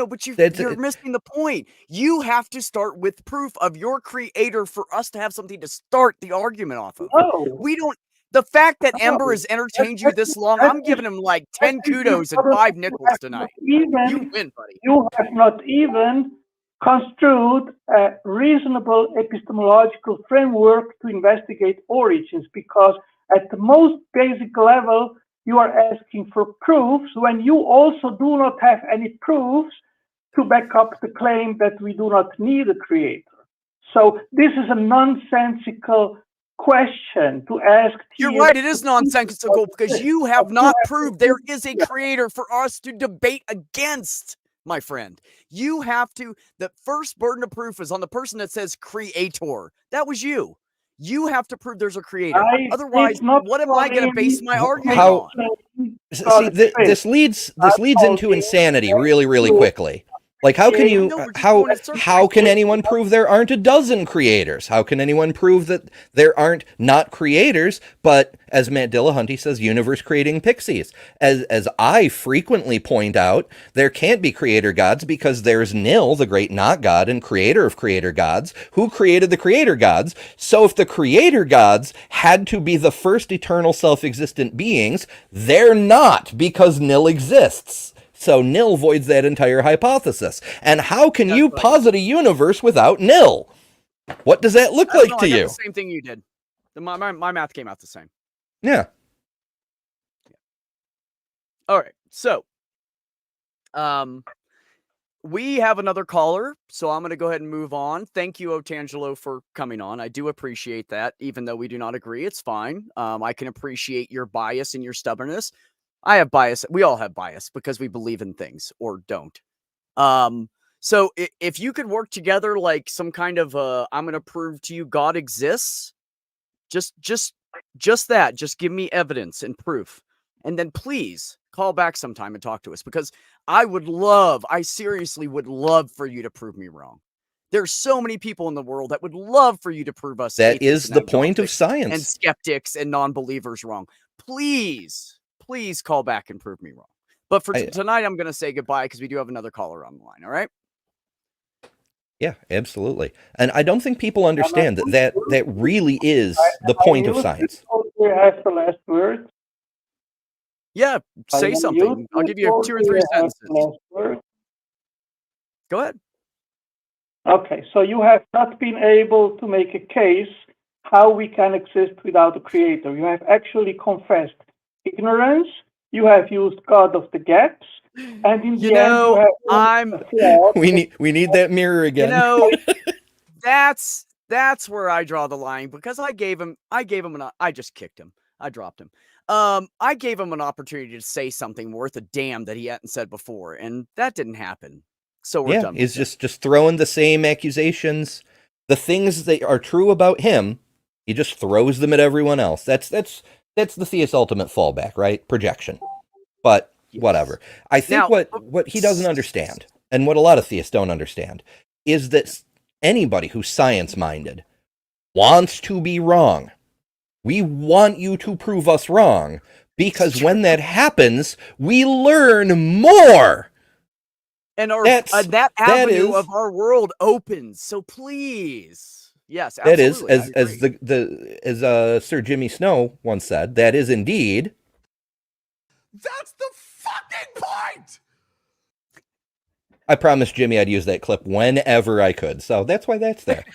But you're missing the point. You have to start with proof of your creator for us to have something to start the argument off of. No. We don't. The fact that Ember has entertained you this long, I'm giving him like 10 kudos and 5 nickels tonight. You win, buddy. You have not even construed a reasonable epistemological framework to investigate origins, because at the most basic level, you are asking for proofs when you also do not have any proofs to back up the claim that we do not need a creator. So this is a nonsensical question to ask. You're right, it is nonsensical because you have not proved there is a creator for us to debate against, my friend. You have to, the first burden of proof is on the person that says creator. That was you. You have to prove there's a creator. Otherwise, what am I going to base my argument on? See, this leads into insanity really, really quickly. Like, how can you, how can anyone prove there aren't a dozen creators? How can anyone prove that there aren't not creators, but as Matt Dillahunty says, universe creating pixies? As I frequently point out, there can't be creator gods because there's Nil, the great not god and creator of creator gods, who created the creator gods. So if the creator gods had to be the first eternal self-existent beings, they're not, because Nil exists. So Nil voids that entire hypothesis. And how can you posit a universe without Nil? What does that look like to you? The same thing you did. My math came out the same. Yeah. All right. So, we have another caller, so I'm going to go ahead and move on. Thank you, Otangelo, for coming on. I do appreciate that. Even though we do not agree, it's fine. I can appreciate your bias and your I have bias. We all have bias because we believe in things or don't. So if you could work together like some kind of I'm going to prove to you God exists, just that, just give me evidence and proof. And then please call back sometime and talk to us, because I seriously would love for you to prove me wrong. There's so many people in the world that would love for you to prove us That atheists is and the point of agnostics and science. skeptics and non-believers wrong. Please call back and prove me wrong. But for tonight, I'm going to say goodbye because we do have another caller on the line. All right. Yeah, absolutely. And I don't think people understand that really is the point of science. You have the last word. Yeah, say something. I'll give you 2 or 3 sentences. Go ahead. Okay, so you have not been able to make a case how we can exist without a creator. You have actually confessed ignorance. You have used God of the gaps, and in the end, we need that mirror again. That's where I draw the line, because I just kicked him. I dropped him. I gave him an opportunity to say something worth a damn that he hadn't said before, and that didn't happen. So we're done. He's just throwing the same accusations, the things that are true about him. He just throws them at everyone else. That's the theist's ultimate fallback, right? Projection. But whatever. I think what he doesn't understand, and what a lot of theists don't understand, is that anybody who's science-minded wants to be wrong. We want you to prove us wrong, because when that happens, we learn more. And that avenue of our world opens. So please. Yes, absolutely. That is, as Sir Jimmy Snow once said, that is indeed. That's the fucking point! I promised Jimmy I'd use that clip whenever I could, so that's why that's there.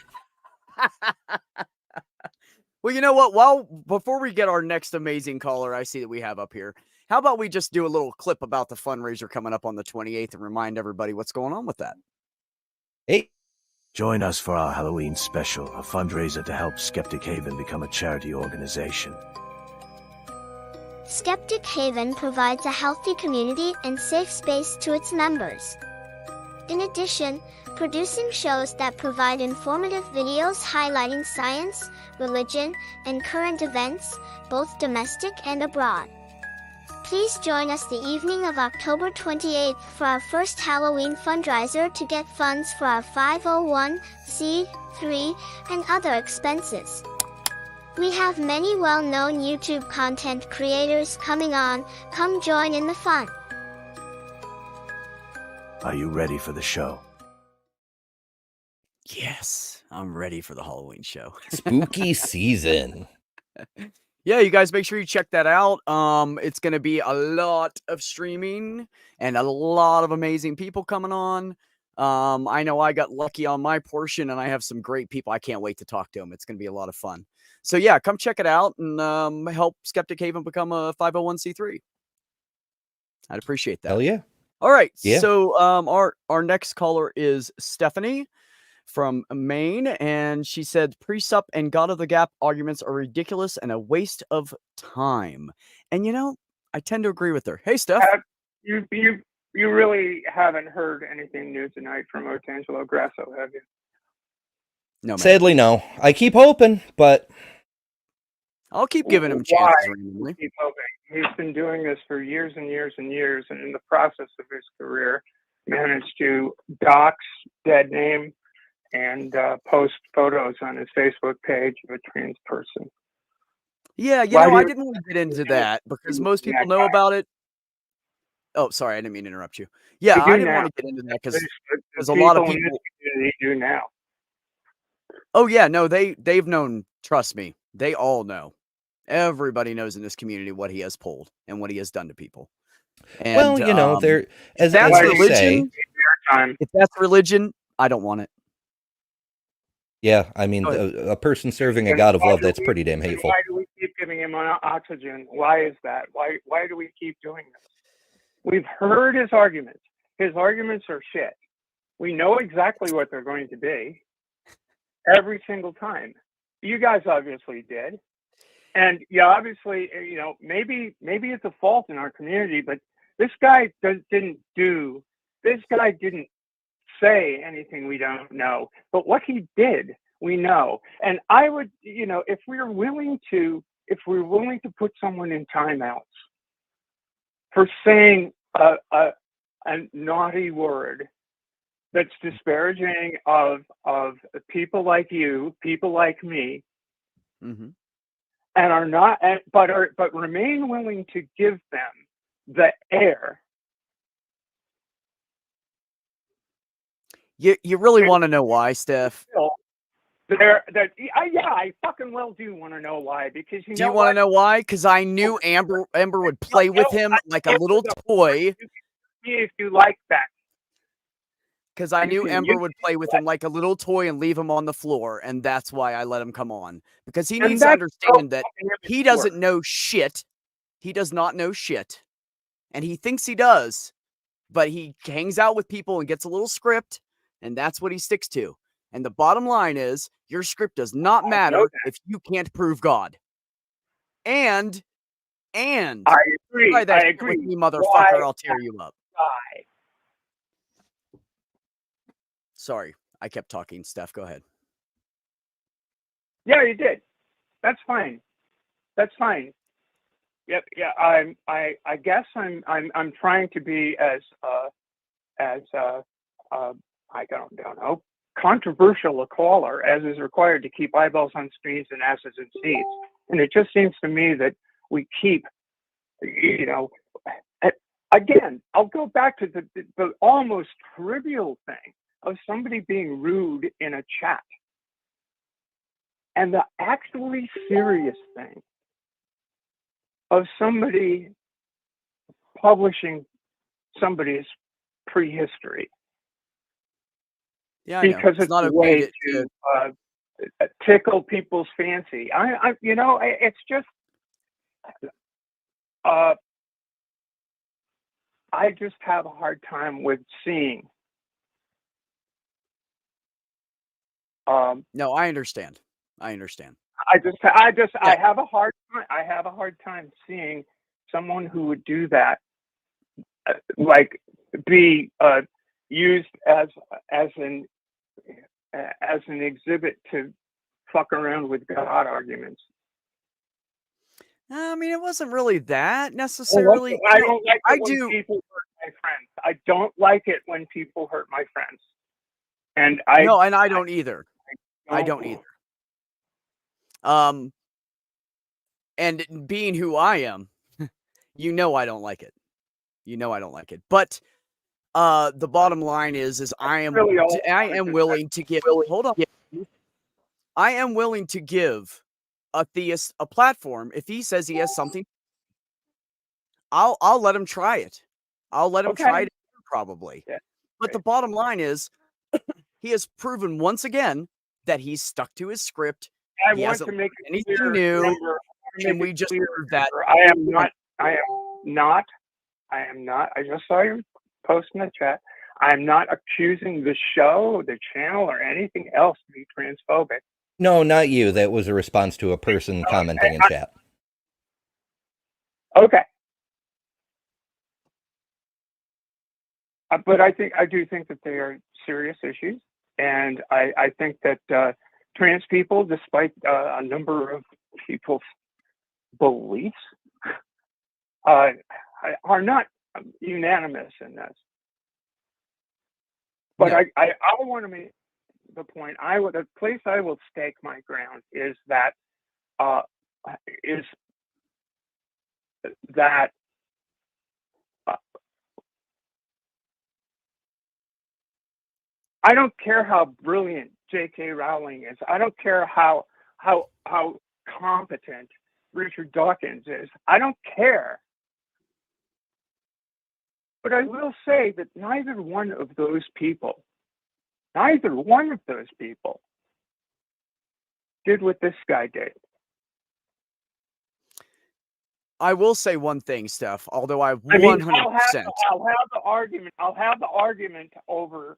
Well, you know what? Before we get our next amazing caller, I see that we have up here. How about we just do a little clip about the fundraiser coming up on the 28th and remind everybody what's going on with that? Hey. Join us for our Halloween special, a fundraiser to help Skeptic Haven become a charity organization. Skeptic Haven provides a healthy community and safe space to its members. In addition, producing shows that provide informative videos highlighting science, religion, and current events, both domestic and abroad. Please join us the evening of October 28th for our first Halloween fundraiser to get funds for our 501c3 and other expenses. We have many well-known YouTube content creators coming on. Come join in the fun. Are you ready for the show? Yes, I'm ready for the Halloween show. Spooky season. Yeah, you guys make sure you check that out. It's going to be a lot of streaming and a lot of amazing people coming on. I know I got lucky on my portion, and I have some great people. I can't wait to talk to them. It's going to be a lot of fun. So yeah, come check it out and help Skeptic Haven become a 501c3. I'd appreciate that. Hell yeah. All right. Yeah. So our next caller is Stephanie from Maine, and she said pre-sup and God of the Gap arguments are ridiculous and a waste of time. And you know, I tend to agree with her. Hey, Steph. You really haven't heard anything new tonight from Otangelo Grasso, have you? No, man. Sadly, no. I keep hoping, but I'll keep giving him chances randomly. Keep hoping. He's been doing this for years and years and years, and in the process of his career, managed to dox, dead name, and post photos on his Facebook page of a trans person. Yeah, I didn't want to get into that because most people know about it. Oh, sorry, I didn't mean to interrupt you. Yeah, I didn't want to get into that because a lot of people do now. Oh yeah, no, they've known. Trust me, they all know. Everybody knows in this community what he has pulled and what he has done to people. And, well, you know, there as that's religion. If that's religion, I don't want it. Yeah, I mean, a person serving a God of love, that's pretty damn hateful. Why do we keep giving him oxygen? Why is that? Why do we keep doing this? We've heard his arguments. His arguments are shit. We know exactly what they're going to be every single time. You guys obviously did. And yeah, obviously, you know, maybe it's a fault in our community, but this guy didn't say anything we don't know, but what he did, we know. And I would, if we're willing to put someone in timeouts for saying a naughty word that's disparaging of people like you, people like me, Mm-hmm. and are not, but remain willing to give them the air. You really want to know why, Steph? I fucking well do want to know why, because Do you want to know why? Because I knew Amber would play with him like a little toy. If you like that. Because I knew Ember would play with him like a little toy and leave him on the floor, and that's why I let him come on. Because he needs to understand that he doesn't know shit. He does not know shit. And he thinks he does, but he hangs out with people and gets a little script, and that's what he sticks to. And the bottom line is, your script does not matter if you can't prove God. And I agree. try that I shit agree. with me, motherfucker, I'll tear you up. Why? Sorry, I kept talking. Steph, go ahead. Yeah, you did. That's fine. That's fine. Yep. Yeah. I guess I'm trying to be as I don't know, controversial a caller as is required to keep eyeballs on screens and asses in seats. And it just seems to me that we keep, again, I'll go back to the almost trivial thing of somebody being rude in a chat, and the actually serious thing of somebody publishing somebody's prehistory. Yeah, because it's not a way to tickle people's fancy. It's just I just have a hard time with seeing. No, I understand. I have a hard time. I have a hard time seeing someone who would do that, like be used as an exhibit to fuck around with God arguments. I mean, it wasn't really that necessarily. I don't like it when people hurt my friends. I don't like it when people hurt my friends. And I don't either. I don't either. And being who I am, I don't like it. I don't like it. But the bottom line is I am willing to give. Hold on. I am willing to give a theist a platform if he says he has something. I'll let him try it. I'll let him try it probably. Yeah. But the bottom line is he has proven once again that he's stuck to his script. He hasn't make anything new. And we just proved that. I am not. I just saw your post in the chat. I am not accusing the show, the channel, or anything else to be transphobic. No, not you. That was a response to a person commenting in chat. Okay. But I do think that they are serious issues. And I think that trans people, despite a number of people's beliefs, are not unanimous in this. But no. I want to make the point. The place I will stake my ground is that I don't care how brilliant J.K. Rowling is. I don't care how competent Richard Dawkins is. I don't care. But I will say that neither one of those people did what this guy did. I will say one thing, Steph, although I 100%. I'll have the argument over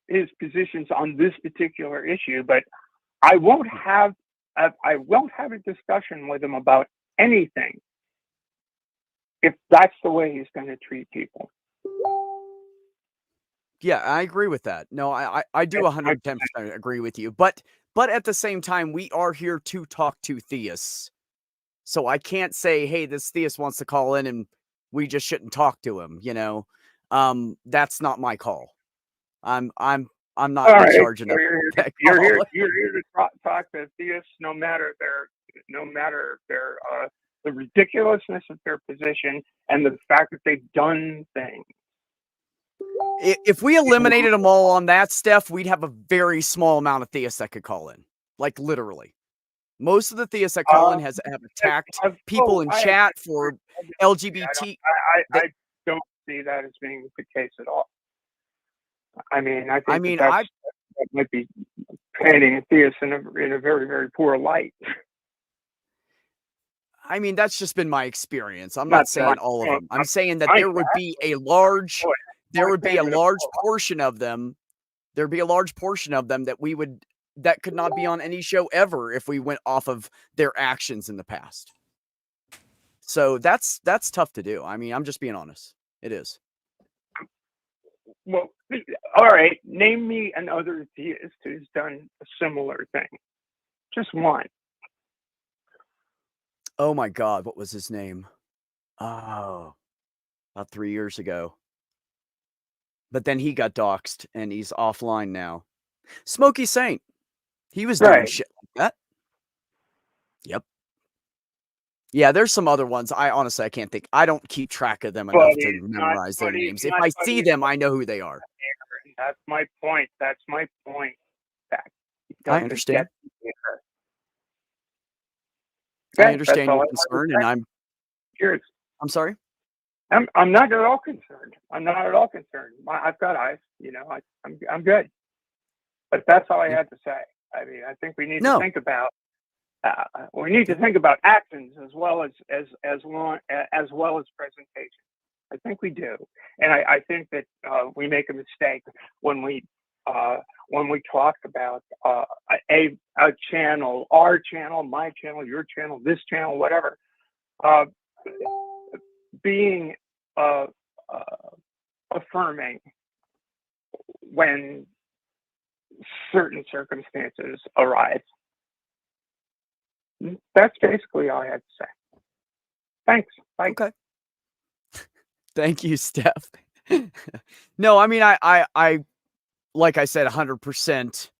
his positions on this particular issue, but I won't have a discussion with him about anything if that's the way he's going to treat people. Yeah, I agree with that. No, I do 110% agree with you. But at the same time, we are here to talk to theists. So I can't say, hey, this theist wants to call in and we just shouldn't talk to him, you know. That's not my call. I'm not All in right, charge of so that you're here call. to talk to theists, no matter their the ridiculousness of their position and the fact that they've done things. If we eliminated them all on that, Steph, we'd have a very small amount of theists that could call in. Like literally. Most of the theists that call in have attacked people in chat for LGBT. I don't see that as being the case at all. I mean, I think that might be painting theists in a very, very poor light. I mean, that's just been my experience. I'm not saying all of them. I'm saying that there would be a large portion of them. There'd be a large portion of them that could not be on any show ever if we went off of their actions in the past. So that's tough to do. I mean, I'm just being honest. It is. Well, all right. Name me another theist who's done a similar thing. Just one. Oh my God, what was his name? Oh, about 3 years ago. But then he got doxxed and he's offline now. Smokey Saint. He was doing shit like that. Yep. Yeah, there's some other ones. I honestly can't think. I don't keep track of them enough to memorize their names. If I see them, I know who they are. That's my point. I understand. I understand your concern, and I'm sorry. I'm not at all concerned. I've got eyes. You know, I'm good. But that's all I had to say. I mean, I think we need to think about actions as well as presentation. I think we do, and I think that we make a mistake when we talk about a channel, our channel, my channel, your channel, this channel, whatever, being affirming when certain circumstances arise. That's basically all I had to say. Thanks. Bye. Okay. Thank you, Steph. No, I mean, I like I said, 100%.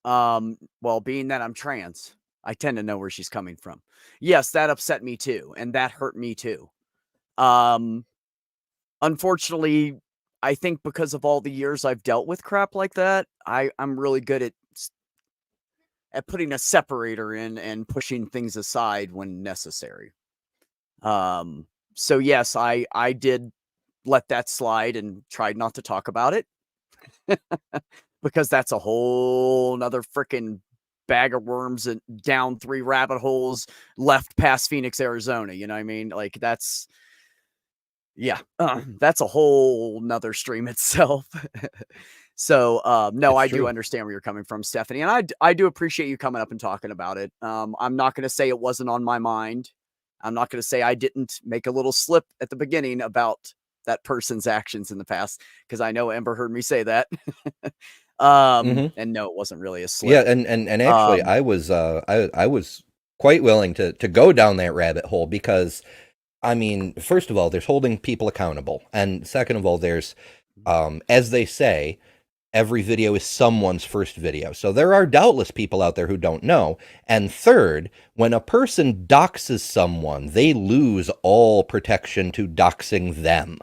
Well, being that I'm trans, I tend to know where she's coming from. Yes, that upset me too, and that hurt me too. Unfortunately, I think because of all the years I've dealt with crap like that, I'm really good at putting a separator in and pushing things aside when necessary. So yes, I did let that slide and tried not to talk about it because that's a whole nother freaking bag of worms and down 3 rabbit holes left past Phoenix, Arizona. You know what I mean? Like that's a whole nother stream itself. So, no, I do understand where you're coming from, Stephanie. And I do appreciate you coming up and talking about it. I'm not going to say it wasn't on my mind. I'm not going to say I didn't make a little slip at the beginning about that person's actions in the past, because I know Ember heard me say that. And no, it wasn't really a slip. Yeah. And actually I was quite willing to go down that rabbit hole because, I mean, first of all, there's holding people accountable. And second of all, there's, as they say, every video is someone's first video. So there are doubtless people out there who don't know. And third, when a person doxes someone, they lose all protection to doxing them.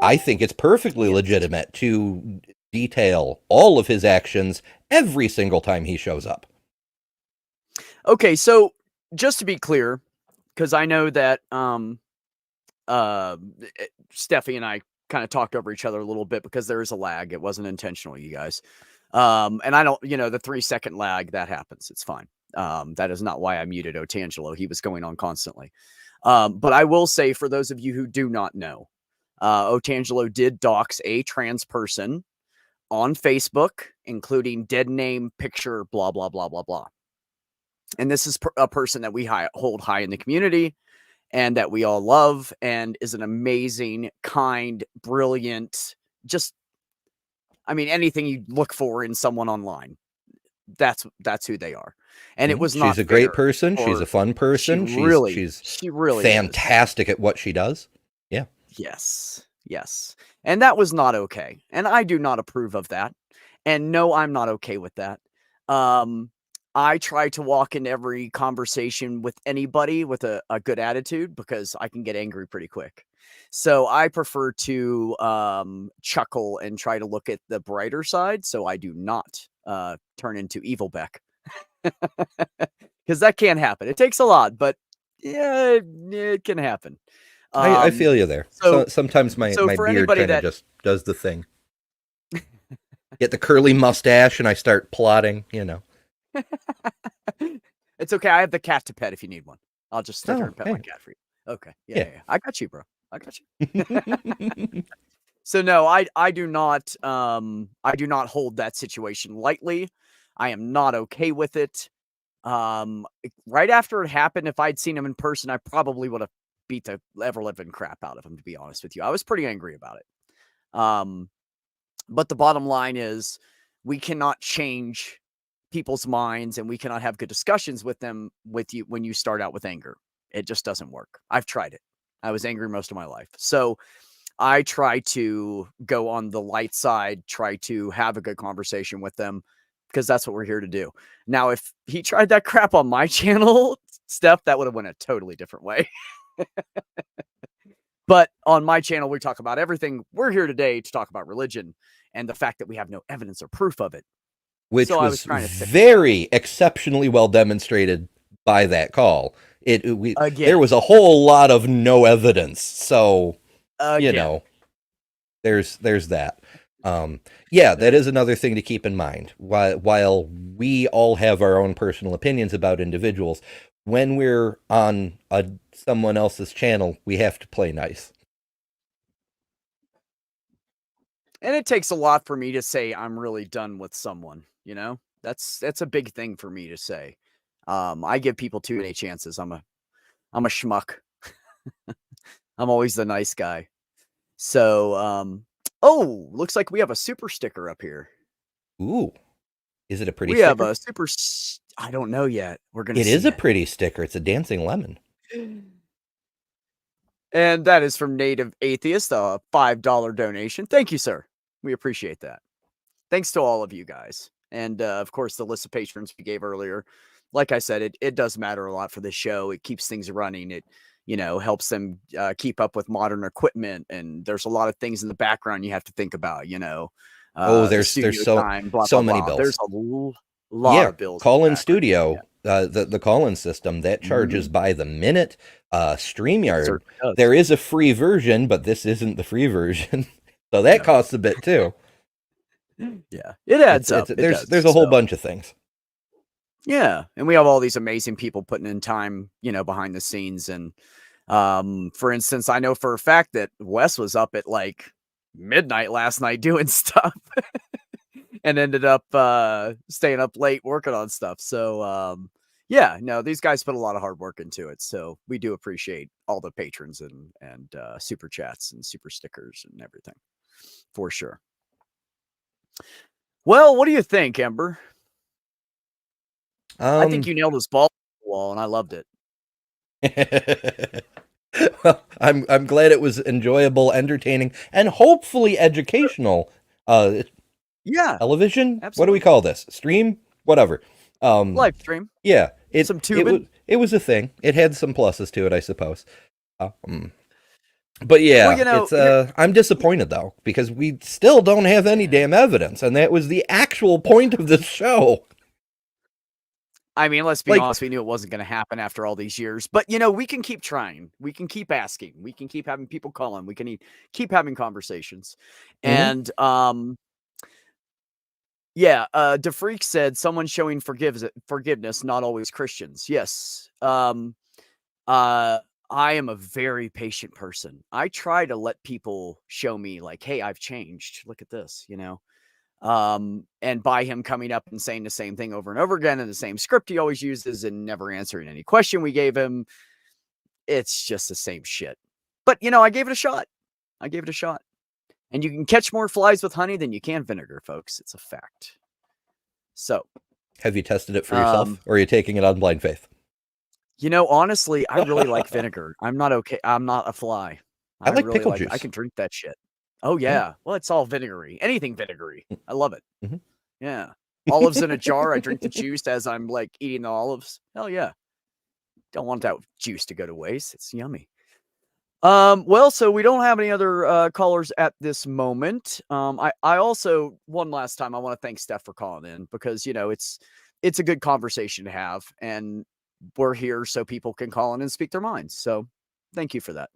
I think it's perfectly legitimate to detail all of his actions every single time he shows up. Okay, so just to be clear, because I know that Steffi and I kind of talked over each other a little bit because there is a lag. It wasn't intentional, you guys. And I don't, the 3-second lag, that happens. It's fine. That is not why I muted Otangelo. He was going on constantly. But I will say, for those of you who do not know, Otangelo did dox a trans person on Facebook, including dead name, picture, blah, blah, blah, blah, blah. And this is a person that we hold high in the community and that we all love and is an amazing, kind, brilliant, just I mean, anything you look for in someone online, that's who they are. And it was not. She's a great fair person. She's a fun person. She really She's is. fantastic at what she does. Yeah. Yes. Yes. And that was not okay. And I do not approve of that. And no, I'm not okay with that. I try to walk in every conversation with anybody with a good attitude because I can get angry pretty quick. So I prefer to chuckle and try to look at the brighter side. So I do not turn into Evil Beck. Because that can happen. It takes a lot, but yeah, it can happen. I feel you there. So sometimes my beard kind of just does the thing. Get the curly mustache and I start plotting, you know. It's okay. I have the cat to pet if you need one. I'll just sit here and pet my cat for you. Okay. Yeah. I got you, bro. I got you. So no, I do not hold that situation lightly. I am not okay with it. Right after it happened, if I'd seen him in person, I probably would have beat the ever-living crap out of him, to be honest with you. I was pretty angry about it. But the bottom line is we cannot change people's minds and we cannot have good discussions with them with you when you start out with anger. It just doesn't work. I've tried it. I was angry most of my life. So I try to go on the light side, try to have a good conversation with them because that's what we're here to do. Now, if he tried that crap on my channel, Steph, that would have went a totally different way. But on my channel, we talk about everything. We're here today to talk about religion and the fact that we have no evidence or proof of it. Which was very exceptionally well demonstrated by that call. There was a whole lot of no evidence. So, you know, there's that. That is another thing to keep in mind. While we all have our own personal opinions about individuals, when we're on someone else's channel, we have to play nice. And it takes a lot for me to say I'm really done with someone, you know? That's a big thing for me to say. I give people too many chances. I'm a schmuck. I'm always the nice guy. So, looks like we have a super sticker up here. Ooh. Is it a pretty sticker? We have a super I don't know yet. We're going to see. It is a pretty sticker. It's a dancing lemon. And that is from Native Atheist, a $5 donation. Thank you, sir. We appreciate that. Thanks to all of you guys. And, of course, the list of patrons we gave earlier. Like I said, it does matter a lot for the show. It keeps things running. It, helps them keep up with modern equipment. And there's a lot of things in the background you have to think about, there's so many bills. There's a lot of bills. Call-in studio, the call-in system, that charges by the minute. StreamYard, there is a free version, but this isn't the free version. So that costs a bit too. Yeah, it adds up. There's a whole bunch of things. Yeah, and we have all these amazing people putting in time, behind the scenes. And for instance, I know for a fact that Wes was up at like midnight last night doing stuff and ended up staying up late working on stuff. So these guys put a lot of hard work into it. So we do appreciate all the patrons and super chats and super stickers and everything for sure. Well, what do you think, Ember? I think you nailed this ball on the wall and I loved it. Well, I'm glad it was enjoyable, entertaining, and hopefully educational. Television? Absolutely. What do we call this? Stream? Whatever. Live stream. Yeah. Some tubing. It was a thing. It had some pluses to it, I suppose. But yeah, I'm disappointed though, because we still don't have any damn evidence, and that was the actual point of the show. I mean, let's be honest, we knew it wasn't going to happen after all these years. But, we can keep trying. We can keep asking. We can keep having people calling. We can keep having conversations. And, DeFreak said, someone showing forgiveness, not always Christians. Yes. I am a very patient person. I try to let people show me like, hey, I've changed. Look at this, and by him coming up and saying the same thing over and over again in the same script he always uses and never answering any question we gave him, it's just the same shit. But, I gave it a shot. And you can catch more flies with honey than you can vinegar, folks. It's a fact. So, have you tested it for yourself, or are you taking it on blind faith? You know, honestly, I really like vinegar. I'm not a fly. I like really pickle juice. I can drink that shit. Oh yeah. Well, it's all vinegary. Anything vinegary. I love it. Mhm. Yeah. Olives in a jar. I drink the juice as I'm like eating the olives. Hell yeah. Don't want that juice to go to waste. It's yummy. Well, so we don't have any other callers at this moment. I also, one last time, I want to thank Steph for calling in, because you know it's a good conversation to have, and we're here so people can call in and speak their minds. So thank you for that.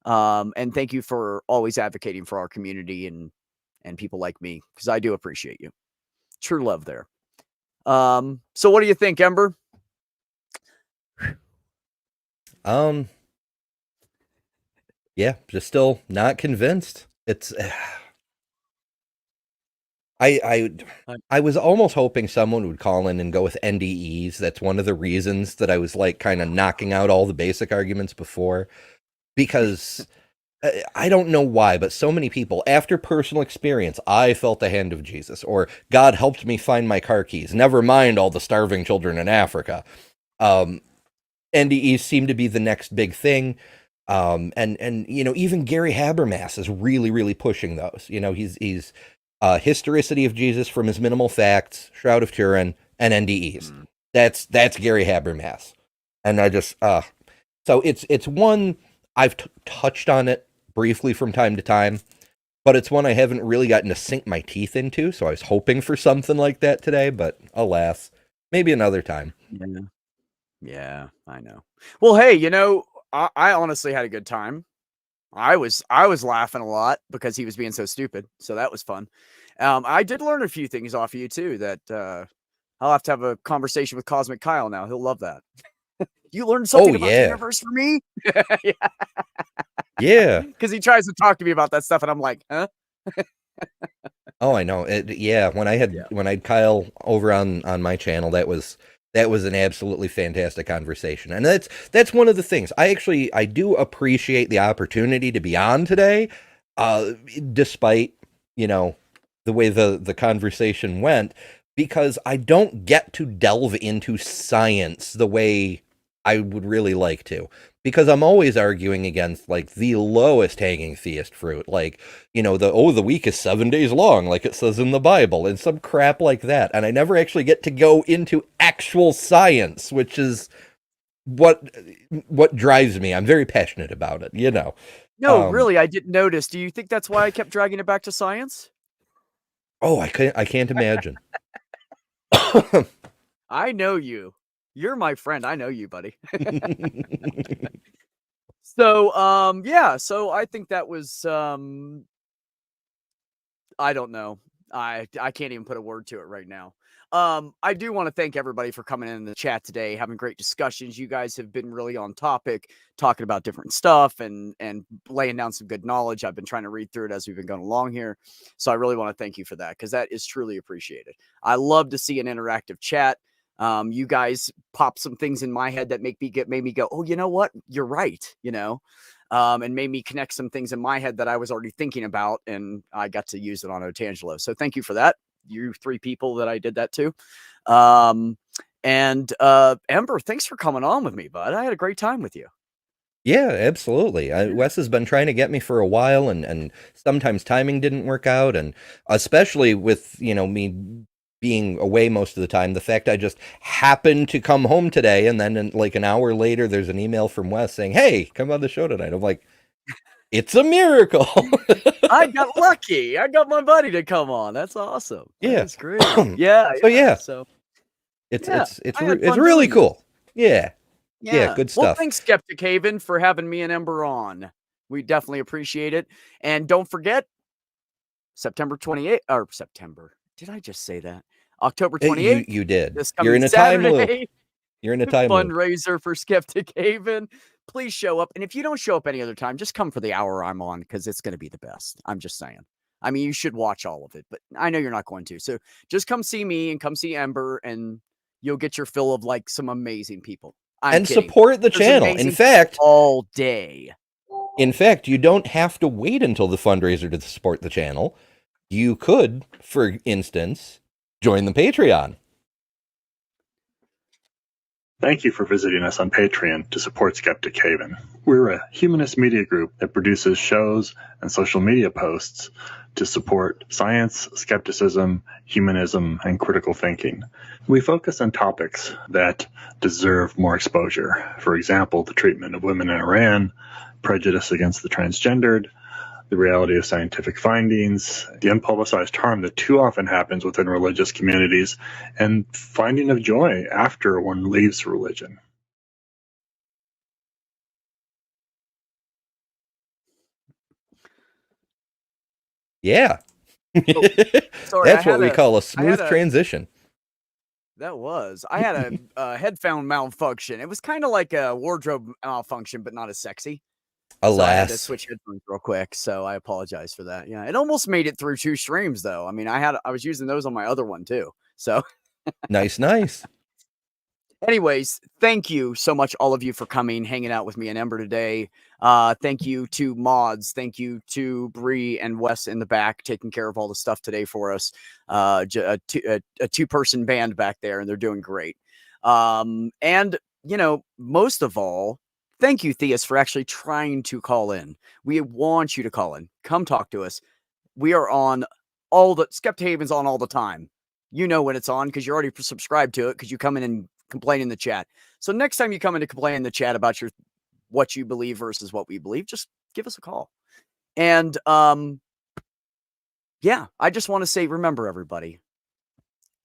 And thank you for always advocating for our community and people like me, because I do appreciate you. True love there. So what do you think, Ember? Yeah, just still not convinced. It's I was almost hoping someone would call in and go with NDEs. That's one of the reasons that I was like kind of knocking out all the basic arguments before, because I don't know why, but so many people, after personal experience, I felt the hand of Jesus, or God helped me find my car keys, never mind all the starving children in Africa. NDEs seem to be the next big thing. And you know, even Gary Habermas is really pushing those. You know, he's historicity of Jesus from his minimal facts, Shroud of Turin, and NDEs. That's Gary Habermas. And I just so it's one I've touched on it briefly from time to time, but it's one I haven't really gotten to sink my teeth into. So I was hoping for something like that today, but alas, maybe another time. Yeah, I know. Well, hey, you know, I honestly had a good time. I was laughing a lot because he was being so stupid. So that was fun. I did learn a few things off of you too, that I'll have to have a conversation with Cosmic Kyle now. He'll love that. You learned something about the universe for me? Yeah. Because he tries to talk to me about that stuff, and I'm like, huh? Oh, I know. When I had Kyle over on my channel, that was an absolutely fantastic conversation. And that's one of the things. I do appreciate the opportunity to be on today, despite, you know, the way the conversation went, because I don't get to delve into science the way I would really like to, because I'm always arguing against like the lowest hanging theist fruit, like, you know, the week is 7 days long, like it says in the Bible, and some crap like that. And I never actually get to go into actual science, which is what drives me. I'm very passionate about it, you know. No, really, I didn't notice. Do you think that's why I kept dragging it back to science? Oh, I can't imagine. I know you. You're my friend. I know you, buddy. So, yeah. So I think that was, I don't know. I can't even put a word to it right now. I do want to thank everybody for coming in the chat today, having great discussions. You guys have been really on topic, talking about different stuff and laying down some good knowledge. I've been trying to read through it as we've been going along here. So I really want to thank you for that, because that is truly appreciated. I love to see an interactive chat. You guys pop some things in my head that made me go, oh, you know what? You're right. You know, and made me connect some things in my head that I was already thinking about, and I got to use it on Otangelo. So thank you for that. You three people that I did that to. And Ember, thanks for coming on with me, bud. I had a great time with you. Yeah, absolutely. Wes has been trying to get me for a while, and sometimes timing didn't work out, and especially with, you know, me being away most of the time, the fact I just happened to come home today, and then like an hour later, there's an email from Wes saying, "Hey, come on the show tonight." I'm like, it's a miracle. I got lucky. I got my buddy to come on. That's awesome. Yeah, that's great. Yeah. So it's really cool. Yeah, good stuff. Well, thanks, Skeptic Haven, for having me and Ember on. We definitely appreciate it. And don't forget, September 28th, or September. Did I just say that? October 28th. You did. You're in a time loop. You're in a time loop. Fundraiser for Skeptic Haven. Please show up. And if you don't show up any other time, just come for the hour I'm on, because it's going to be the best. I'm just saying. I mean, you should watch all of it, but I know you're not going to. So just come see me and come see Ember, and you'll get your fill of like some amazing people. I'm kidding. Support the channel. In fact, all day. In fact, you don't have to wait until the fundraiser to support the channel. You could, for instance, join the Patreon. Thank you for visiting us on Patreon to support Skeptic Haven. We're a humanist media group that produces shows and social media posts to support science, skepticism, humanism, and critical thinking. We focus on topics that deserve more exposure. For example, the treatment of women in Iran, prejudice against the transgendered, the reality of scientific findings, the unpublicized harm that too often happens within religious communities, and finding of joy after one leaves religion. Yeah. Sorry, That's what we call a smooth transition. That was. I had a headphone malfunction. It was kind of like a wardrobe malfunction, but not as sexy. Alas. So I had to switch headphones real quick, so I apologize for that. Yeah, it almost made it through 2 streams, though. I mean, I was using those on my other one, too. So nice. Anyways, thank you so much, all of you, for coming, hanging out with me and Ember today. Thank you to Mods. Thank you to Bree and Wes in the back, taking care of all the stuff today for us. A 2-person band back there, and they're doing great. And, you know, most of all, thank you, Theist, for actually trying to call in. We want you to call in. Come talk to us. We are on Skeptic Haven's on all the time. You know when it's on because you're already subscribed to it because you come in and complain in the chat. So next time you come in to complain in the chat about what you believe versus what we believe, just give us a call. And yeah, I just want to say, remember, everybody,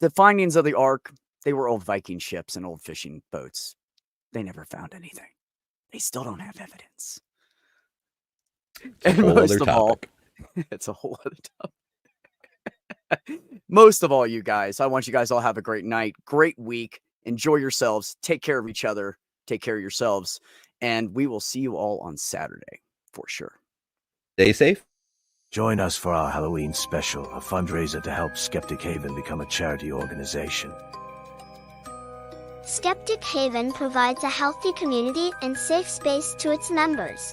the findings of the Ark, they were old Viking ships and old fishing boats. They never found anything. They still don't have evidence. And most of all, it's a whole other topic. Most of all, you guys, I want you guys all have a great night, great week. Enjoy yourselves. Take care of each other. Take care of yourselves. And we will see you all on Saturday for sure. Stay safe. Join us for our Halloween special, a fundraiser to help Skeptic Haven become a charity organization. Skeptic Haven provides a healthy community and safe space to its members.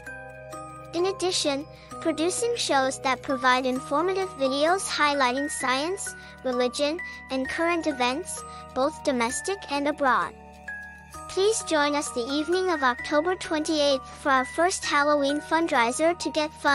In addition, producing shows that provide informative videos highlighting science, religion, and current events, both domestic and abroad. Please join us the evening of October 28th for our first Halloween fundraiser to get funds